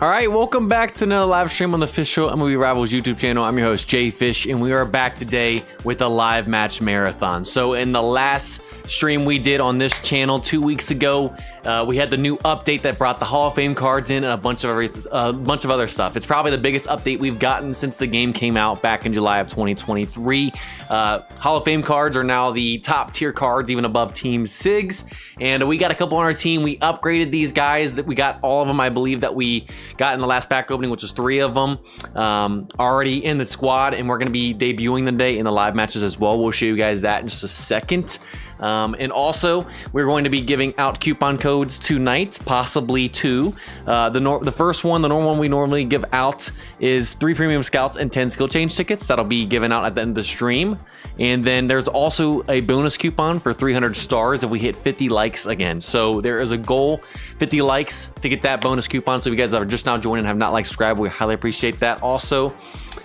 All right, welcome back to another live stream on the official MLB Rivals YouTube channel. I'm your host, JayFish, and we are back today with a live match marathon. So in the last stream we did on this channel 2 weeks ago, we had the new update that brought the Hall of Fame cards in and a bunch of other stuff. It's probably the biggest update we've gotten since the game came out back in July of 2023. Hall of Fame cards are now the top tier cards, even above Team SIGs. And we got a couple on our team. We upgraded these guys. That we got all of them, I believe, that we got in the last pack opening, which was 3 of them already in the squad. And we're going to be debuting today in the live matches as well. We'll show you guys that in just a second. And also, we're going to be giving out coupon codes tonight, possibly 2. The first one, the normal one we normally give out, is 3 premium scouts and 10 skill change tickets. That'll be given out at the end of the stream. And then there's also a bonus coupon for 300 stars if we hit 50 likes again. So there is a goal, 50 likes to get that bonus coupon. So if you guys are just now joining and have not liked, subscribed, we highly appreciate that. Also,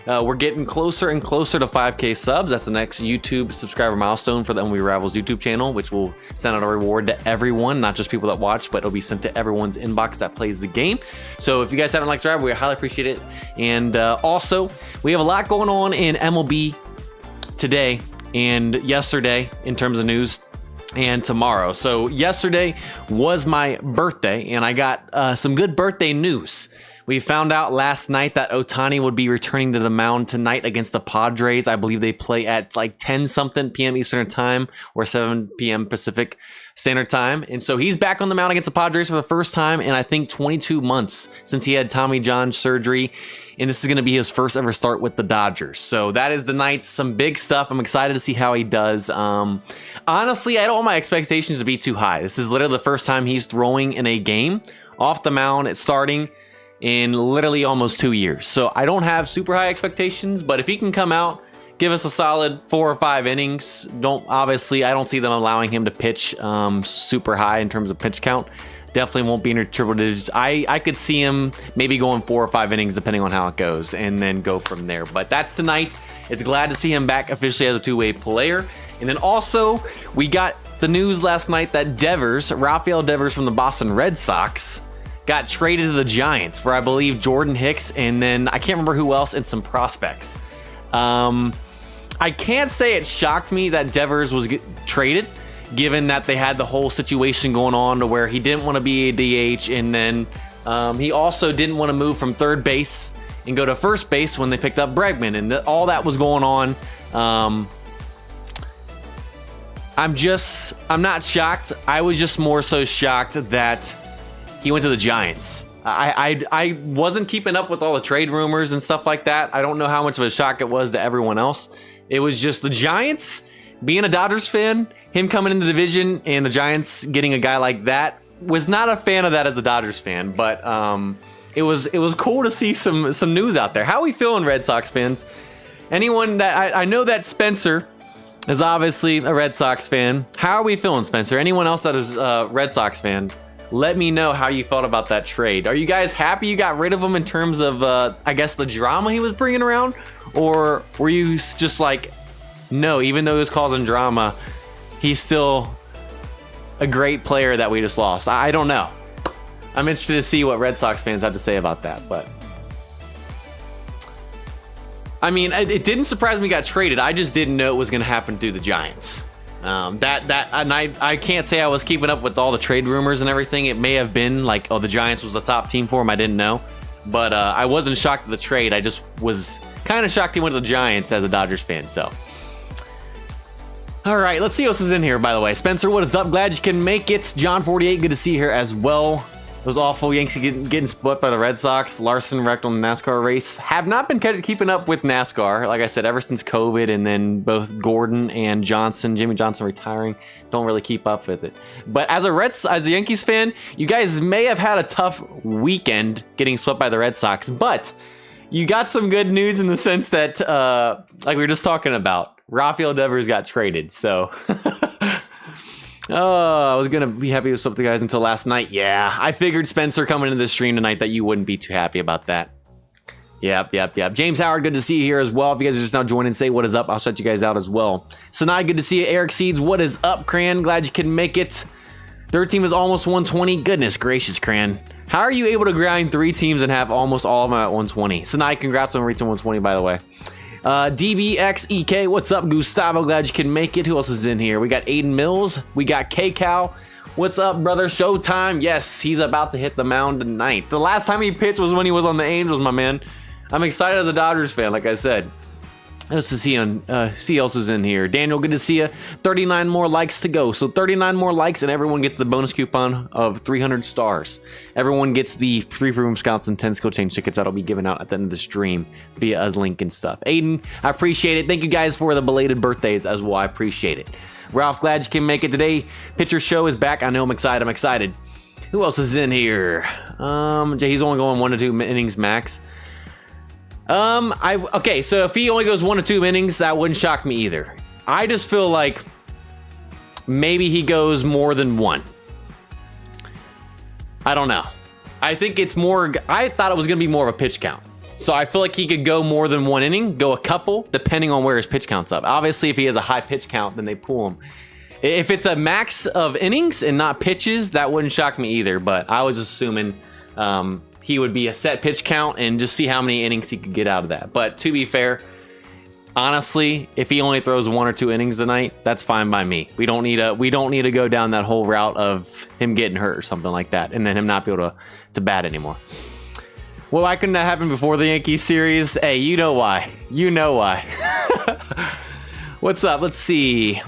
we're getting closer and closer to 5K subs. That's the next YouTube subscriber milestone for the MLB Rivals YouTube channel, which will send out a reward to everyone, not just people that watch, but it'll be sent to everyone's inbox that plays the game. So if you guys haven't liked, subscribed, we highly appreciate it. And also, we have a lot going on in MLB today and yesterday in terms of news, and tomorrow. So yesterday was my birthday, and I got some good birthday news. We found out last night that Ohtani would be returning to the mound tonight against the Padres. I believe they play at like 10-something p.m. Eastern Time or 7 p.m. Pacific Standard Time. And so he's back on the mound against the Padres for the first time in, I think, 22 months since he had Tommy John surgery. And this is going to be his first ever start with the Dodgers. So that is the night. Some big stuff. I'm excited to see how he does. Honestly, I don't want my expectations to be too high. This is literally the first time he's throwing in a game off the mound. It's starting in literally almost 2 years. So I don't have super high expectations, but if he can come out, give us a solid 4 or 5 innings. Obviously, I don't see them allowing him to pitch super high in terms of pitch count. Definitely won't be in triple digits. I could see him maybe going 4 or 5 innings depending on how it goes, and then go from there. But that's tonight. It's glad to see him back officially as a two-way player. And then also, we got the news last night that Rafael Devers from the Boston Red Sox, got traded to the Giants for, I believe, Jordan Hicks, and then I can't remember who else, and some prospects. I can't say it shocked me that Devers was traded, given that they had the whole situation going on to where he didn't want to be a DH, and then he also didn't want to move from third base and go to first base when they picked up Bregman, and all that was going on. I'm not shocked. I was just more so shocked that he went to the Giants. I wasn't keeping up with all the trade rumors and stuff like that. I don't know how much of a shock it was to everyone else. It was just the Giants, being a Dodgers fan, him coming in the division and the Giants getting a guy like that, was not a fan of that as a Dodgers fan, but it was cool to see some news out there. How are we feeling, Red Sox fans? Anyone that I know that Spencer is obviously a Red Sox fan. How are we feeling, Spencer? Anyone else that is a Red Sox fan? Let me know how you felt about that trade. Are you guys happy you got rid of him in terms of, I guess, the drama he was bringing around? Or were you just like, no, even though he was causing drama, he's still a great player that we just lost? I don't know. I'm interested to see what Red Sox fans have to say about that. But I mean, it didn't surprise me he got traded. I just didn't know it was going to happen through the Giants. And I can't say I was keeping up with all the trade rumors and everything. It may have been like, oh, the Giants was the top team for him. I didn't know, but I wasn't shocked at the trade. I just was kind of shocked he went to the Giants as a Dodgers fan. So, all right, let's see what else is in here. By the way, Spencer, what is up? Glad you can make it. John 48, good to see you here as well. It was awful. Yankees getting split by the Red Sox. Larson wrecked on the NASCAR race. Have not been keeping up with NASCAR, like I said, ever since COVID, and then both Gordon and Jimmy Johnson retiring. Don't really keep up with it. But as a Yankees fan, you guys may have had a tough weekend getting swept by the Red Sox, but you got some good news in the sense that, like we were just talking about, Rafael Devers got traded. So. Oh, I was going to be happy with some of the guys until last night. Yeah, I figured, Spencer, coming into the stream tonight that you wouldn't be too happy about that. Yep. James Howard, good to see you here as well. If you guys are just now joining, say what is up. I'll shut you guys out as well. Sanai, good to see you. Eric Seeds, what is up, Cran? Glad you can make it. Third team is almost 120. Goodness gracious, Cran. How are you able to grind 3 teams and have almost all of them at 120? Sinai, congrats on reaching 120, by the way. DBXEK, what's up, Gustavo? Glad you can make it. Who else is in here? We got Aiden Mills. We got K-Cow. What's up, brother? Showtime. Yes, he's about to hit the mound tonight. The last time he pitched was when he was on the Angels, my man. I'm excited as a Dodgers fan, like I said. Let's see who else is in here. Daniel, good to see you. 39 more likes to go. So 39 more likes and everyone gets the bonus coupon of 300 stars. Everyone gets the free room scouts and 10 skill change tickets that'll be given out at the end of the stream via a link and stuff. Aiden, I appreciate it. Thank you guys for the belated birthdays as well. I appreciate it. Ralph, glad you can make it today. Pitcher show is back. I know I'm excited. I'm excited. Who else is in here? He's only going 1 to 2 innings max. Okay, so if he only goes 1 to 2 innings, that wouldn't shock me either. I just feel like maybe he goes more than 1. I don't know. I think it's more, I thought it was going to be more of a pitch count. So I feel like he could go more than 1 inning, go a couple, depending on where his pitch count's up. Obviously, if he has a high pitch count, then they pull him. If it's a max of innings and not pitches, that wouldn't shock me either. But I was assuming he would be a set pitch count and just see how many innings he could get out of that. But to be fair, honestly, if he only throws 1 or 2 innings tonight, that's fine by me. We don't need to go down that whole route of him getting hurt or something like that, and then him not be able to bat anymore. Well, why couldn't that happen before the Yankees series? Hey, you know why. You know why. What's up? Let's see.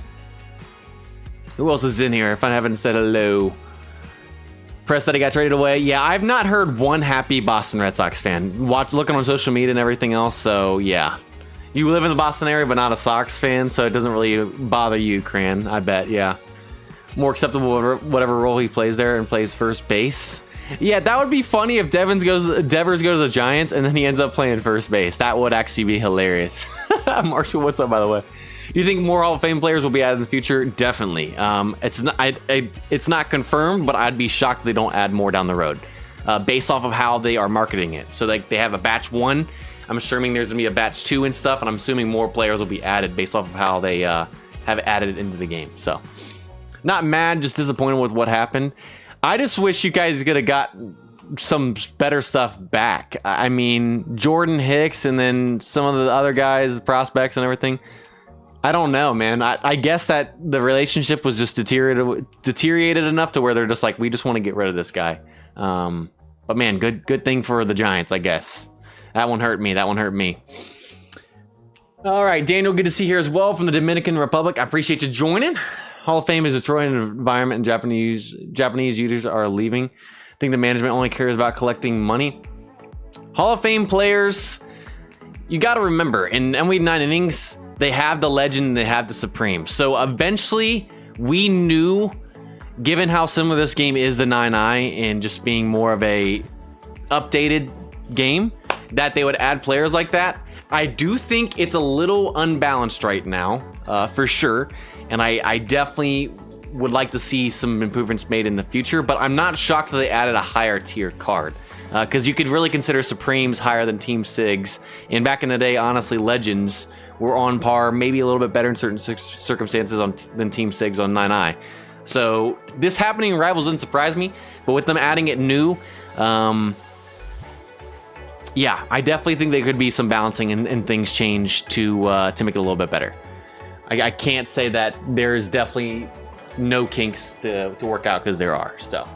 Who else is in here if I haven't said hello? Press that he got traded away. Yeah, I've not heard one happy Boston Red Sox fan. Looking on social media and everything else, so yeah. You live in the Boston area, but not a Sox fan, so it doesn't really bother you, Cran, I bet, yeah. More acceptable whatever role he plays there and plays first base. Yeah, that would be funny if Devers goes to the Giants and then he ends up playing first base. That would actually be hilarious. Marshall, what's up, by the way? Do you think more Hall of Fame players will be added in the future? Definitely. It's not confirmed, but I'd be shocked if they don't add more down the road, based off of how they are marketing it. So they have a batch 1. I'm assuming there's gonna be a batch 2 and stuff, and I'm assuming more players will be added based off of how they have added it into the game. So, not mad, just disappointed with what happened. I just wish you guys could have got some better stuff back. I mean, Jordan Hicks and then some of the other guys, prospects and everything. I don't know, man. I guess that the relationship was just deteriorated enough to where they're just like, we just want to get rid of this guy. But man, good thing for the Giants, I guess. That one hurt me. All right, Daniel, good to see you here as well from the Dominican Republic. I appreciate you joining. Hall of Fame is destroying an environment and Japanese users are leaving. I think the management only cares about collecting money. Hall of Fame players, you got to remember, in MLB 9 innings, they have the legend, they have the supreme. So eventually, we knew, given how similar this game is to 9i and just being more of a updated game, that they would add players like that. I do think it's a little unbalanced right now, for sure. And I definitely would like to see some improvements made in the future, but I'm not shocked that they added a higher tier card. Because you could really consider Supremes higher than Team Sigs. And back in the day, honestly, Legends were on par, maybe a little bit better in certain circumstances than Team Sigs on 9i. So this happening in Rivals didn't surprise me, but with them adding it new, yeah, I definitely think there could be some balancing and things change to make it a little bit better. I can't say that there's definitely no kinks to work out, because there are. So,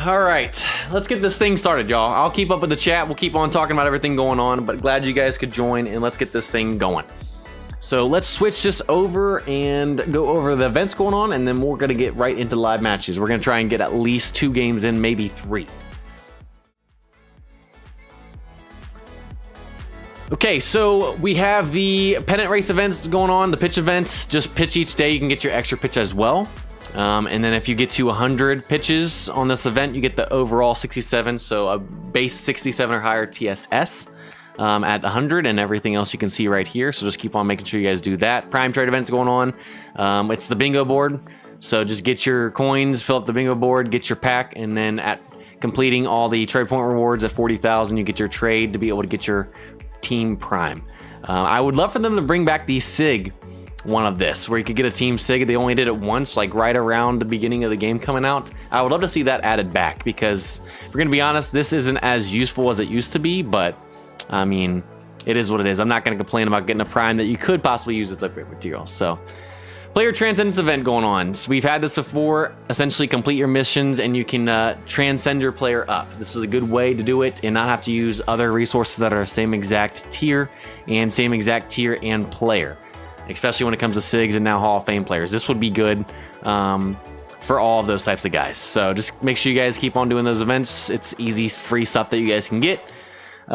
all right, let's get this thing started, y'all. I'll keep up with the chat. We'll keep on talking about everything going on, but glad you guys could join, and let's get this thing going. So let's switch this over and go over the events going on, and then we're going to get right into live matches. We're going to try and get at least 2 games in, maybe 3. Okay, so we have the pennant race events going on, the pitch events. Just pitch each day, you can get your extra pitch as well. And then if you get to 100 pitches on this event, you get the overall 67, so a base 67 or higher TSS at 100, and everything else you can see right here. So just keep on making sure you guys do that. Prime trade events going on. It's the bingo board, so just get your coins, fill up the bingo board, get your pack, and then at completing all the trade point rewards at 40,000, you get your trade to be able to get your Team Prime. I would love for them to bring back the SIG one of this, where you could get a team sig. They only did it once, like right around the beginning of the game coming out. I would love to see that added back, because if we're gonna be honest, this isn't as useful as it used to be, but I mean, it is what it is. I'm not gonna complain about getting a prime that you could possibly use as liquid material. So, player transcendence event going on. So we've had this before. Essentially complete your missions and you can transcend your player up. This is a good way to do it and not have to use other resources that are same exact tier and player, especially when it comes to SIGs and now Hall of Fame players. This would be good for all of those types of guys. So just make sure you guys keep on doing those events. It's easy, free stuff that you guys can get.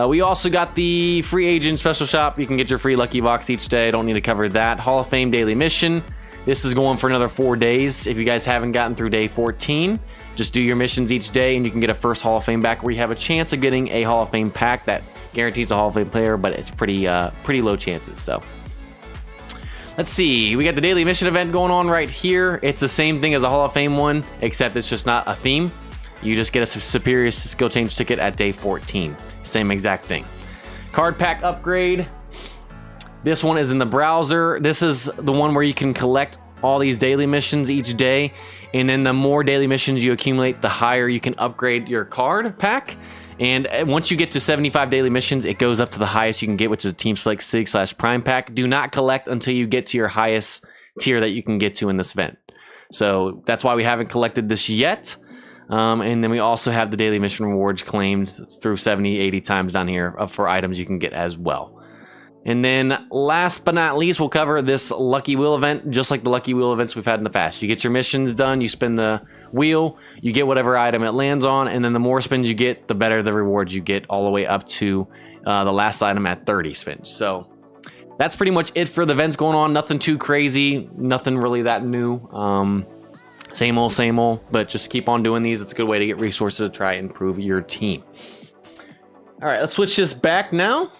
We also got the free agent special shop. You can get your free lucky box each day. Don't need to cover that. Hall of Fame daily mission. This is going for another 4 days. If you guys haven't gotten through day 14, just do your missions each day and you can get a first Hall of Fame back, where you have a chance of getting a Hall of Fame pack that guarantees a Hall of Fame player, but it's pretty low chances. So let's see. We got the daily mission event going on right here. It's the same thing as a Hall of Fame one, except it's just not a theme. You just get a superior skill change ticket at day 14. Same exact thing. Card pack upgrade. This one is in the browser. This is the one where you can collect all these daily missions each day, and then the more daily missions you accumulate, the higher you can upgrade your card pack. And once you get to 75 daily missions, it goes up to the highest you can get, which is a Team Select SIG / Prime pack. Do not collect until you get to your highest tier that you can get to in this event. So that's why we haven't collected this yet. And then we also have the daily mission rewards claimed through 70, 80 times down here for items you can get as well. And then last but not least, we'll cover this Lucky Wheel event, just like the Lucky Wheel events we've had in the past. You get your missions done, you spin the wheel, you get whatever item it lands on, and then the more spins you get, the better the rewards you get, all the way up to the last item at 30 spins. So that's pretty much it for the events going on. Nothing too crazy, nothing really that new. Same old, but just keep on doing these. It's a good way to get resources to try and improve your team. All right, let's switch this back now.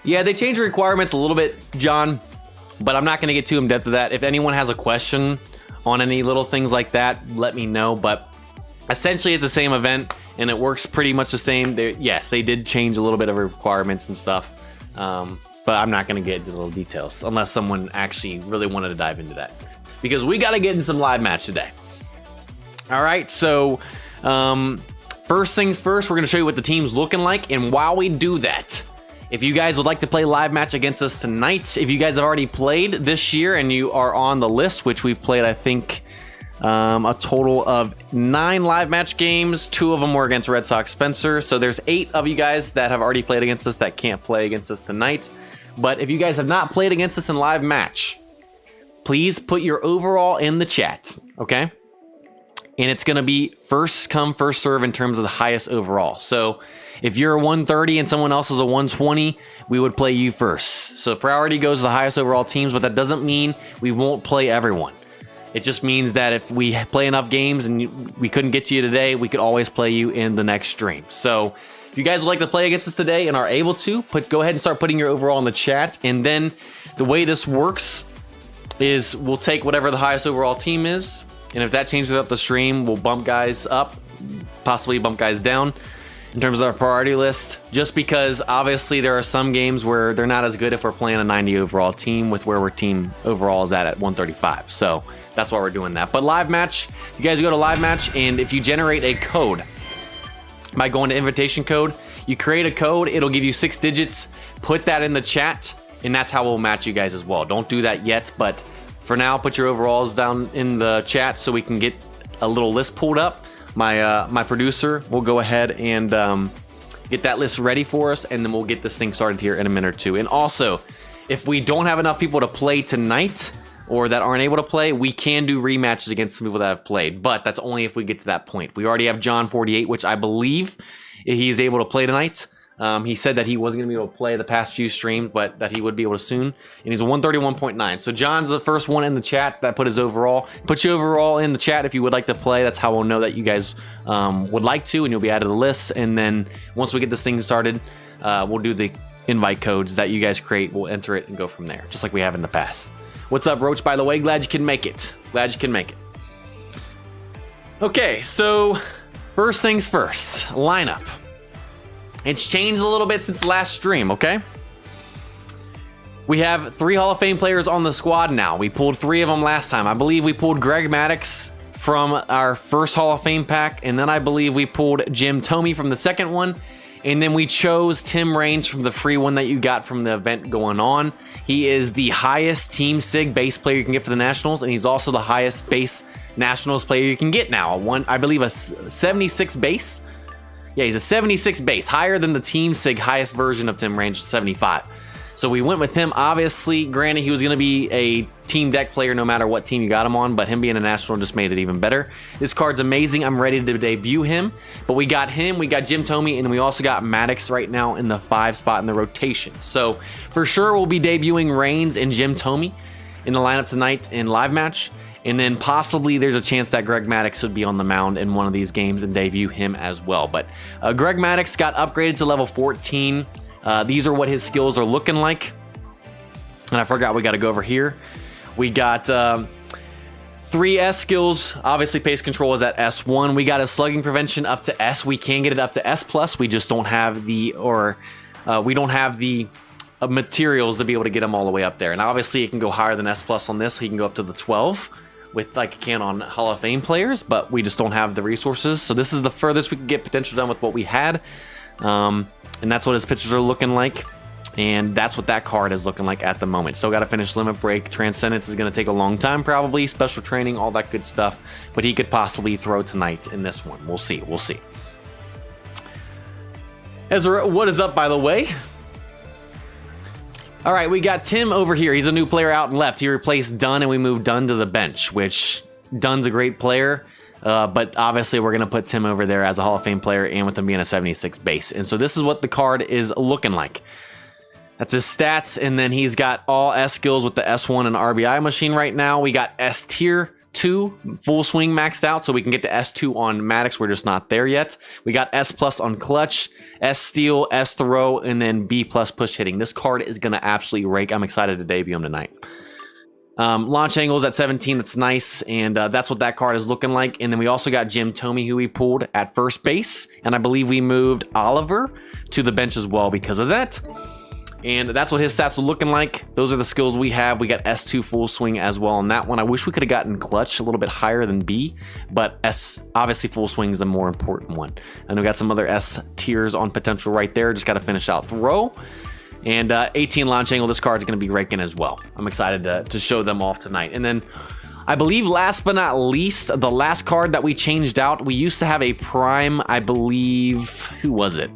Yeah, they changed the requirements a little bit, John, but I'm not going to get too in depth of that. If anyone has a question on any little things like that, let me know. But essentially, it's the same event, and it works pretty much the same. Yes, they did change a little bit of requirements and stuff, but I'm not going to get into the little details unless someone actually really wanted to dive into that, because we got to get in some live match today. All right, so first things first, we're going to show you what the team's looking like, and while we do that, if you guys would like to play live match against us tonight, if you guys have already played this year and you are on the list, which we've played, I think, a total of 9 live match games. 2 of them were against Red Sox Spencer. So there's 8 of you guys that have already played against us that can't play against us tonight. But if you guys have not played against us in live match, please put your overall in the chat, okay? And it's going to be first come, first serve in terms of the highest overall. So if you're a 130 and someone else is a 120, we would play you first. So priority goes to the highest overall teams, but that doesn't mean we won't play everyone. It just means that if we play enough games and we couldn't get to you today, we could always play you in the next stream. So if you guys would like to play against us today and are able to, go ahead and start putting your overall in the chat. And then the way this works is we'll take whatever the highest overall team is, and if that changes up the stream, we'll bump guys up, possibly bump guys down in terms of our priority list, just because obviously there are some games where they're not as good if we're playing a 90 overall team with where our team overall is at 135. So that's why we're doing that. But live match, you guys go to live match, and if you generate a code by going to invitation code, you create a code, it'll give you 6 digits, put that in the chat, and that's how we'll match you guys as well. Don't do that yet, but for now, put your overalls down in the chat so we can get a little list pulled up. My producer will go ahead and get that list ready for us, and then we'll get this thing started here in a minute or two. And also, if we don't have enough people to play tonight or that aren't able to play, we can do rematches against some people that have played, but that's only if we get to that point. We already have John 48, which I believe he's able to play tonight. He said that he wasn't going to be able to play the past few streams, but that he would be able to soon. And he's a 131.9. So John's the first one in the chat that put his overall. Put your overall in the chat if you would like to play. That's how we'll know that you guys would like to, and you'll be added to the list. And then once we get this thing started, we'll do the invite codes that you guys create. We'll enter it and go from there, just like we have in the past. What's up, Roach, by the way? Glad you can make it. Glad you can make it. Okay, so first things first, lineup. It's changed a little bit since the last stream, okay? We have 3 Hall of Fame players on the squad now. We pulled 3 of them last time. I believe we pulled Greg Maddux from our first Hall of Fame pack, and then I believe we pulled Jim Thome from the second one, and then we chose Tim Raines from the free one that you got from the event going on. He is the highest Team SIG base player you can get for the Nationals, and he's also the highest base Nationals player you can get now. I believe a 76 base. Yeah, he's a 76 base, higher than the Team SIG highest version of Tim Raines, 75. So we went with him. Obviously, granted, he was going to be a team deck player no matter what team you got him on, but him being a National just made it even better. This card's amazing. I'm ready to debut him, but we got him, we got Jim Thome, and we also got Maddux right now in the 5 spot in the rotation. So for sure, we'll be debuting Raines and Jim Thome in the lineup tonight in live match. And then possibly there's a chance that Greg Maddux would be on the mound in one of these games and debut him as well. But Greg Maddux got upgraded to level 14. These are what his skills are looking like. And I forgot we got to go over here. We got 3 S skills. Obviously, pace control is at S1. We got a slugging prevention up to S. We can get it up to S+. We just don't have the, materials to be able to get them all the way up there. And obviously, it can go higher than S+ on this. So he can go up to the 12 with like it can on Hall of Fame players, but we just don't have the resources. So this is the furthest we can get potential done with what we had. And that's what his pitchers are looking like. And that's what that card is looking like at the moment. Still got to finish Limit Break. Transcendence is going to take a long time probably. Special training, all that good stuff. But he could possibly throw tonight in this one. We'll see. We'll see. Ezra, what is up, by the way? All right, we got Tim over here. He's a new player out and left. He replaced Dunn, and we moved Dunn to the bench, which Dunn's a great player. But obviously, we're going to put Tim over there as a Hall of Fame player and with him being a 76 base. And so this is what the card is looking like. That's his stats, and then he's got all S skills with the S1 and RBI machine right now. We got S tier 2 full swing maxed out, so we can get to S2 on Maddux. We're just not there yet. We got S+ on clutch, S steal, S throw, and then B+ push hitting. This card is going to absolutely rake. I'm excited to debut him tonight. Launch angles at 17, that's nice, and that's what that card is looking like. And then we also got Jim Thome, who we pulled at first base, and I believe we moved Oliver to the bench as well because of that. And that's what his stats are looking like. Those are the skills we have. We got S2 full swing as well on that one. I wish we could have gotten clutch a little bit higher than B, but S, obviously full swing is the more important one. And we got some other S tiers on potential right there. Just got to finish out throw. And 18 launch angle, this card is going to be raking as well. I'm excited to show them off tonight. And then I believe last but not least, the last card that we changed out, we used to have a prime, I believe, who was it?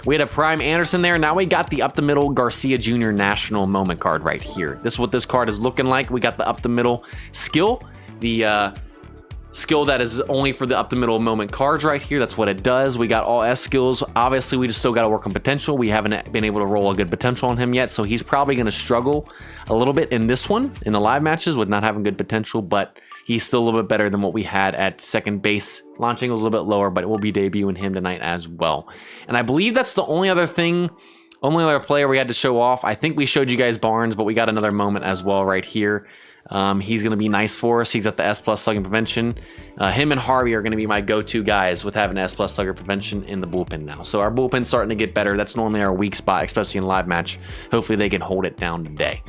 We had a prime Anderson there. Now we got the up the middle Garcia Jr. National Moment card right here. This is what this card is looking like. We got the up the middle skill, the skill that is only for the up the middle moment cards right here. That's what it does. We got all S skills. Obviously, we just still got to work on potential. We haven't been able to roll a good potential on him yet, so he's probably going to struggle a little bit in this one, in the live matches, with not having good potential, but he's still a little bit better than what we had at second base. Launch angle is a little bit lower, but we'll be debuting him tonight as well. And I believe that's the only other thing, only other player we had to show off. I think we showed you guys Barnes, but we got another moment as well right here. He's going to be nice for us. He's at the S+ slugging prevention. Him and Harvey are going to be my go-to guys with having S+ slugger prevention in the bullpen now. So our bullpen's starting to get better. That's normally our weak spot, especially in live match. Hopefully they can hold it down today.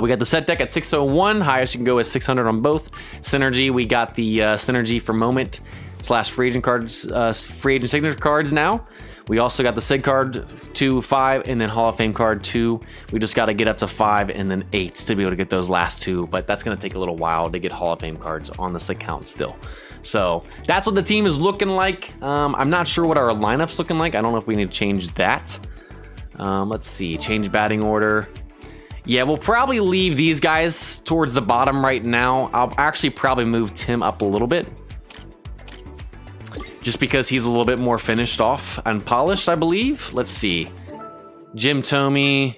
We got the set deck at 601. Highest you can go is 600 on both. Synergy, we got the Synergy for moment / free agent cards, free agent signature cards now. We also got the SIG card 2, 5, and then Hall of Fame card 2. We just got to get up to 5 and then 8 to be able to get those last 2, but that's going to take a little while to get Hall of Fame cards on this account still. So that's what the team is looking like. I'm not sure what our lineup's looking like. I don't know if we need to change that. Let's see, change batting order. Yeah, we'll probably leave these guys towards the bottom right now. I'll actually probably move Tim up a little bit, just because he's a little bit more finished off and polished, I believe. Let's see. Jim Thome.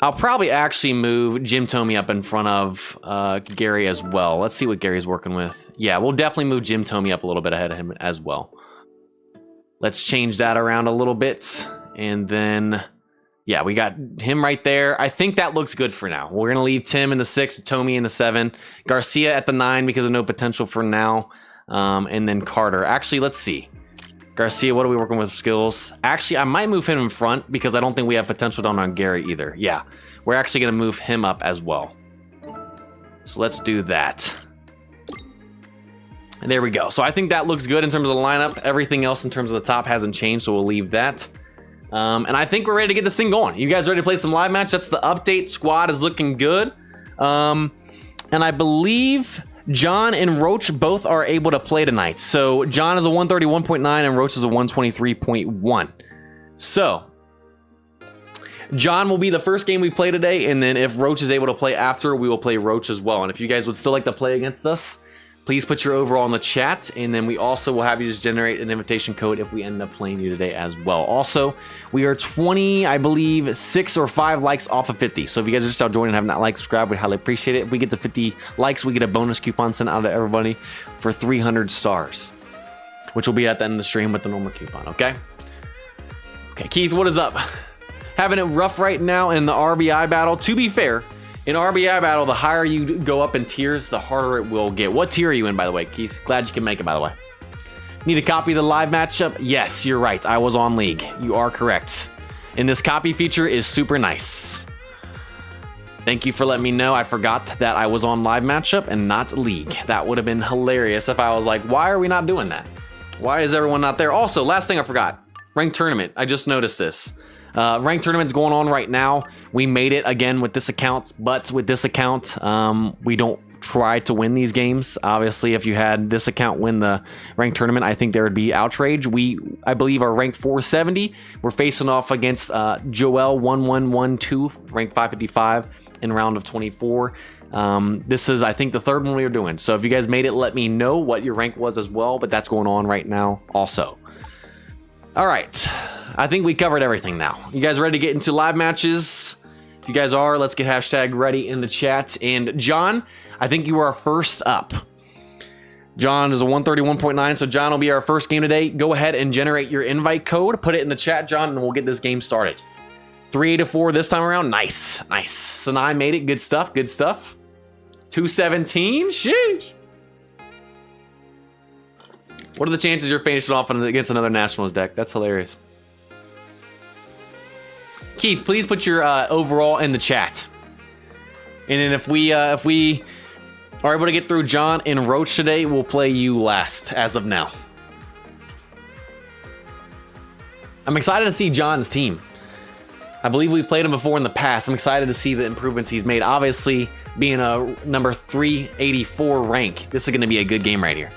I'll probably actually move Jim Thome up in front of Gary as well. Let's see what Gary's working with. Yeah, we'll definitely move Jim Thome up a little bit ahead of him as well. Let's change that around a little bit. And then, yeah, we got him right there. I think that looks good for now. We're going to leave Tim in the 6, Thome in the 7, Garcia at the 9 because of no potential for now. And then Carter. Actually, let's see. Garcia, what are we working with skills? Actually, I might move him in front because I don't think we have potential down on Gary either. Yeah, we're actually going to move him up as well. So let's do that. And there we go. So I think that looks good in terms of the lineup. Everything else in terms of the top hasn't changed, so we'll leave that. And I think we're ready to get this thing going. You guys ready to play some live match? That's the update. Squad is looking good. And I believe John and Roach both are able to play tonight. So John is a 131.9 and Roach is a 123.1. So John will be the first game we play today, and then if Roach is able to play after, we will play Roach as well. And if you guys would still like to play against us, please put your overall in the chat, and then we also will have you just generate an invitation code if we end up playing you today as well. Also, we are 20, I believe, 6 or 5 likes off of 50. So if you guys are just out joining and have not liked, subscribe, we'd highly appreciate it. If we get to 50 likes, we get a bonus coupon sent out to everybody for 300 stars, which will be at the end of the stream with the normal coupon, okay? Okay, Keith, what is up? Having it rough right now in the RBI battle. To be fair, in RBI battle, the higher you go up in tiers, the harder it will get. What tier are you in, by the way, Keith? Glad you can make it, by the way. Need a copy of the live matchup? Yes, you're right. I was on League. You are correct. And this copy feature is super nice. Thank you for letting me know. I forgot that I was on live matchup and not League. That would have been hilarious if I was like, why are we not doing that? Why is everyone not there? Also, last thing I forgot. Ranked tournament. I just noticed this. Ranked tournament's going on right now. We made it again with this account, but with this account, we don't try to win these games. Obviously, if you had this account win the ranked tournament, I think there would be outrage. I believe, are ranked 470. We're facing off against Joel 1112, ranked 555 in round of 24. This is, I think, the third one we were doing. So if you guys made it, let me know what your rank was as well, but that's going on right now also. All right. I think we covered everything now. You guys ready to get into live matches? If you guys are, let's get hashtag ready in the chat. And John, I think you are first up. John is a 131.9, so John will be our first game today. Go ahead and generate your invite code. Put it in the chat, John, and we'll get this game started. 384 this time around. Nice, nice. Sanai made it. Good stuff, good stuff. 217, sheesh. What are the chances you're finishing off against another Nationals deck? That's hilarious. Keith, please put your overall in the chat. And then if we are able to get through John and Roach today, we'll play you last as of now. I'm excited to see John's team. I believe we played him before in the past. I'm excited to see the improvements he's made. Obviously, being a number 384 rank, this is going to be a good game right here.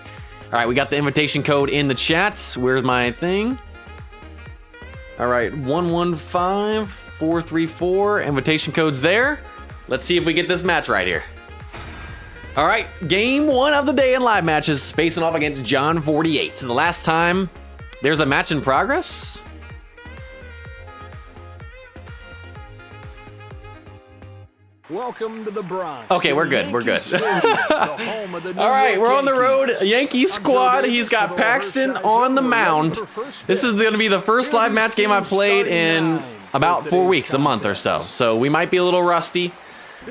All right, we got the invitation code in the chat. Where's my thing? All right, 115434. Invitation code's there. Let's see if we get this match right here. All right, game one of the day in live matches, facing off against John 48. The last time there's a match in progress. Welcome to the Bronx. Okay, we're good. We're good. All right, we're on the road. Yankee squad. He's got Paxton on the mound. This is going to be the first live match game I've played in about 4 weeks, a month or so. So we might be a little rusty,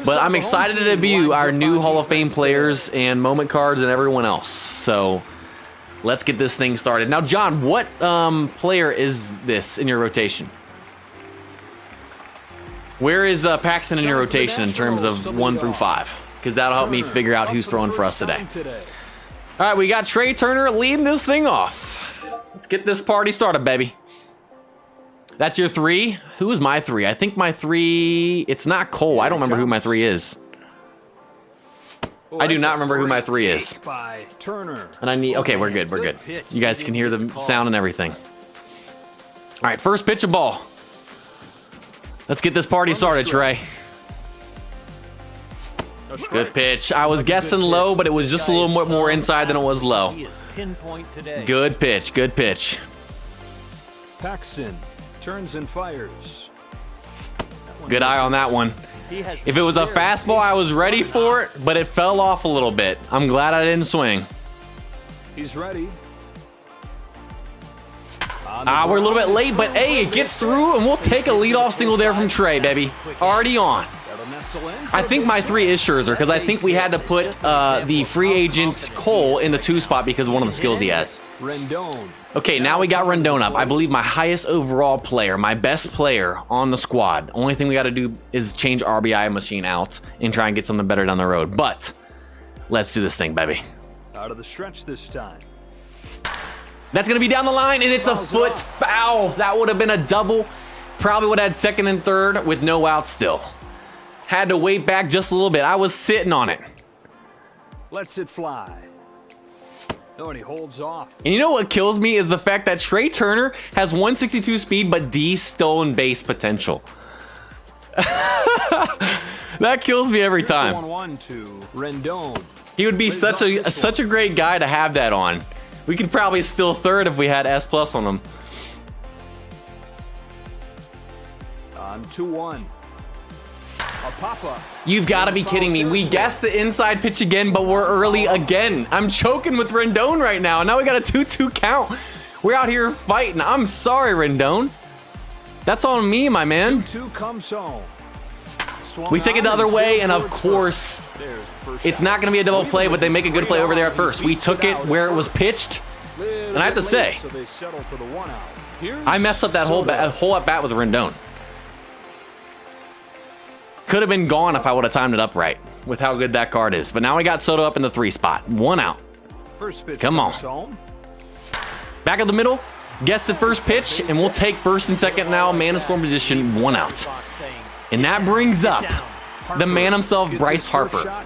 but I'm excited to debut our new Hall of Fame players and moment cards and everyone else. So let's get this thing started. Now, John, what player is this in your rotation? Where is Paxton in your rotation in terms of 1 through 5? Because that'll help me figure out who's throwing for us today. All right, we got Trey Turner leading this thing off. Let's get this party started, baby. That's your 3? Who is my 3? I think my 3... It's not Cole. I don't remember who my 3 is. I do not remember who my 3 is. And I need... Okay, we're good. We're good. You guys can hear the sound and everything. All right, first pitch of ball. Let's get this party started, Trey. Good pitch. I was guessing low, but it was just a little bit more inside than it was low. Good pitch. Good pitch. Paxton turns and fires. Good eye on that one. If it was a fastball, I was ready for it, but it fell off a little bit. I'm glad I didn't swing. He's ready. We're a little bit late, but hey, it gets through, and we'll take a leadoff single there from Trey, baby. Already on. I think my 3 is Scherzer because I think we had to put the free agent Cole in the 2 spot because of one of the skills he has. Okay, now we got Rendon up. I believe my highest overall player, my best player on the squad. Only thing we got to do is change RBI machine out and try and get something better down the road. But let's do this thing, baby. Out of the stretch this time. That's going to be down the line, and it's a foot foul. That would have been a double. Probably would have had second and third with no out still. Had to wait back just a little bit. I was sitting on it. Lets it fly. Oh, and he holds off. And you know what kills me is the fact that Trey Turner has 162 speed, but D stolen base potential. That kills me every time. 1-1 to Rendon. He would be such a great guy to have that on. We could probably steal third if we had S+ on him. On 2-1. A pop-up. You've got to be kidding me. We guessed the inside pitch again, but we're early again. I'm choking with Rendon right now. Now we got a 2-2 count. We're out here fighting. I'm sorry, Rendon. That's on me, my man. 2 comes home. We take it the other way, and of course, it's not going to be a double play, but they make a good play over there at first. We took it where it was pitched, and I have to say, I messed up that whole at bat with Rendon. Could have been gone if I would have timed it up right with how good that card is. But now we got Soto up in the 3 spot. 1 out. Come on. Back of the middle. Guess the first pitch, and we'll take first and second now. Man in scoring position, 1 out. And that brings up the man himself, Bryce Harper.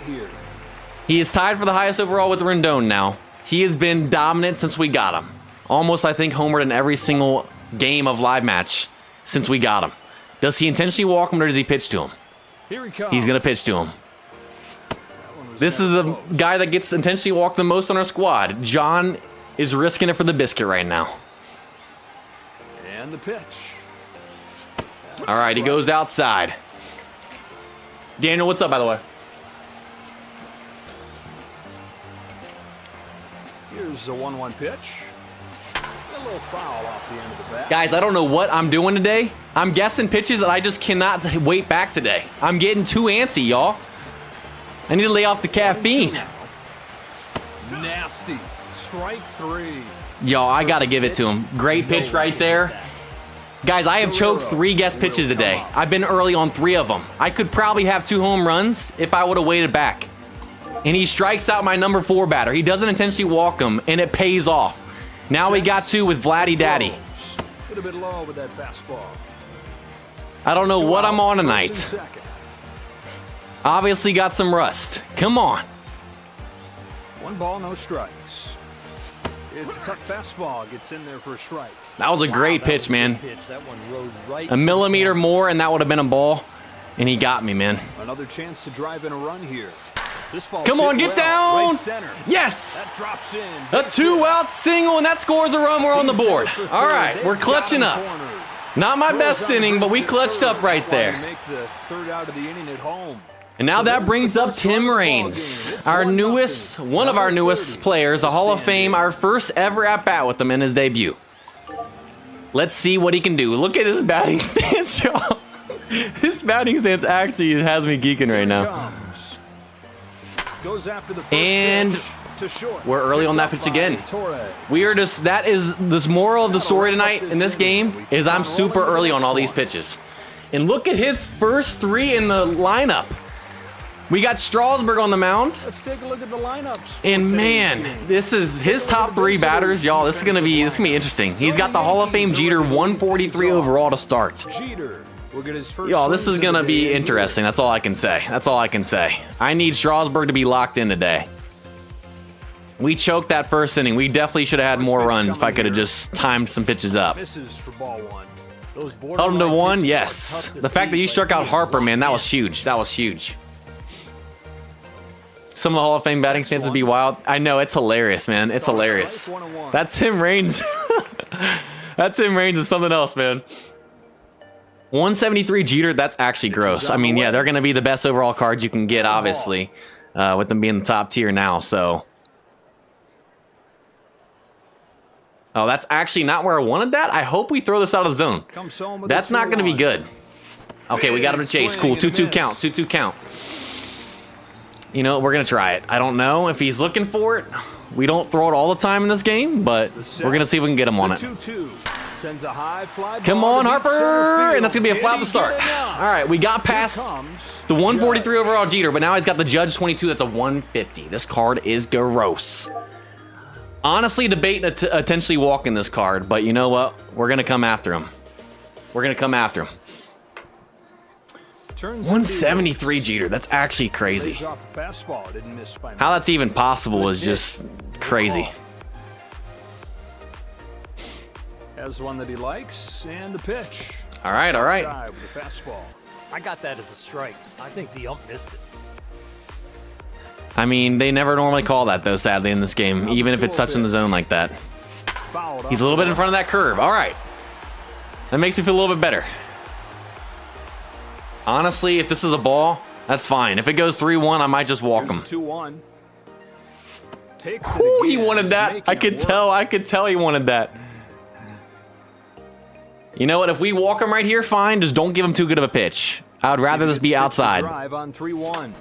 He is tied for the highest overall with Rendon now. He has been dominant since we got him. Almost, I think, homered in every single game of live match since we got him. Does he intentionally walk him, or does he pitch to him? Here he comes. He's going to pitch to him. This is the guy that gets intentionally walked the most on our squad. John is risking it for the biscuit right now. And the pitch. All right, he goes outside. Daniel, what's up, by the way? Here's a 1-1 pitch. A little foul off the end of the bat. Guys, I don't know what I'm doing today. I'm guessing pitches that I just cannot wait back today. I'm getting too antsy, y'all. I need to lay off the caffeine. Nasty. Strike 3. Y'all, I got to give it to him. Great pitch right there. Guys, I have choked 3 guess pitches today. I've been early on 3 of them. I could probably have 2 home runs if I would have waited back. And he strikes out my number 4 batter. He doesn't intentionally walk him, and it pays off. Now we got 2 with Vladdy Daddy. A bit low with that fastball. I don't know what I'm on tonight. Obviously got some rust. Come on. 1 ball, no strikes. It's a cut fastball. Gets in there for a strike. That was a great pitch, man. A millimeter more, and that would have been a ball. And he got me, man. Another chance to drive in a run here. This ball come on, get down! Right, yes! That drops in. A 2-out single, and that scores a run. We're on the board. All right, we're clutching up. Not my best inning, but we clutched up right there. Make the 3rd out of the inning at home. And now that brings up Tim Raines, our newest, one of our newest players, a Hall of Fame, our first ever at-bat with him in his debut. Let's see what he can do. Look at his batting stance, y'all. His batting stance actually has me geeking right now. Goes after the and we're early on that pitch again. We are just, that is this moral of the story tonight in this game is I'm super early on all these pitches. And look at his first 3 in the lineup. We got Strasburg on the mound. Let's take a look at the lineups. And man, this is his top 3 batters, y'all. This is gonna be interesting. He's got the Hall of Fame Jeter, 143 overall to start. Y'all, this is gonna be interesting. That's all I can say. That's all I can say. I need Strasburg to be locked in today. We choked that first inning. We definitely should have had more runs if I could have just timed some pitches up. Held him to 1, yes. The fact that you struck out Harper, man, that was huge. That was huge. Some of the Hall of Fame batting stances be wild. I know, it's hilarious, man. It's hilarious. That's Tim Raines. That Tim Raines is something else, man. 173 Jeter, that's actually gross. I mean, yeah, they're going to be the best overall cards you can get, obviously, with them being the top tier now, so. Oh, that's actually not where I wanted that. I hope we throw this out of the zone. That's not going to be good. Okay, we got him to chase. Cool. 2-2 count. 2-2 count. You know, we're going to try it. I don't know if he's looking for it. We don't throw it all the time in this game, but we're going to see if we can get him on it. 2-2. Sends a high fly. Come on, Harper. And that's going to be a foul to start. All right, we got past the 143 overall Jeter, but now he's got the Judge 22. That's a 150. This card is gross. Honestly, debating potentially walking this card, but you know what? We're going to come after him. We're going to come after him. 173 Jeter. That's actually crazy. How that's even possible is just crazy. Has one that he likes, and the pitch. All right, all right. With the fastball. I got that as a strike. I think the ump missed it. I mean, they never normally call that, though, sadly, in this game, even if it's touching the zone like that. He's a little bit in front of that curve. All right. That makes me feel a little bit better. Honestly, if this is a ball, that's fine. If it goes 3-1, I might just walk him. 2-1. Ooh, he wanted that. I could tell he wanted that. You know what? If we walk him right here, fine. Just don't give him too good of a pitch. I would rather this be outside. Drive on 3-1.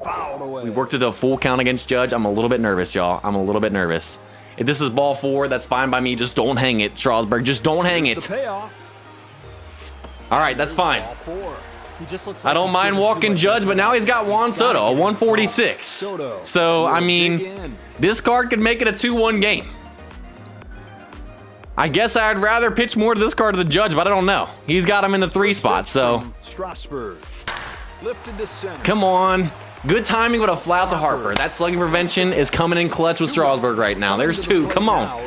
Fouled away. We worked it to a full count against Judge. I'm a little bit nervous, y'all. I'm a little bit nervous. If this is ball 4, that's fine by me. Just don't hang it, Strasburg. Just don't hang it. All right, that's fine. I don't mind walking Judge, but now he's got Juan Soto, a 146. So, I mean, this card could make it a 2-1 game. I guess I'd rather pitch more to this card to the Judge, but I don't know. He's got him in the 3 spot, so. Come on. Good timing with a fly out to Harper. That slugging prevention is coming in clutch with Strasburg right now. There's 2. Come on.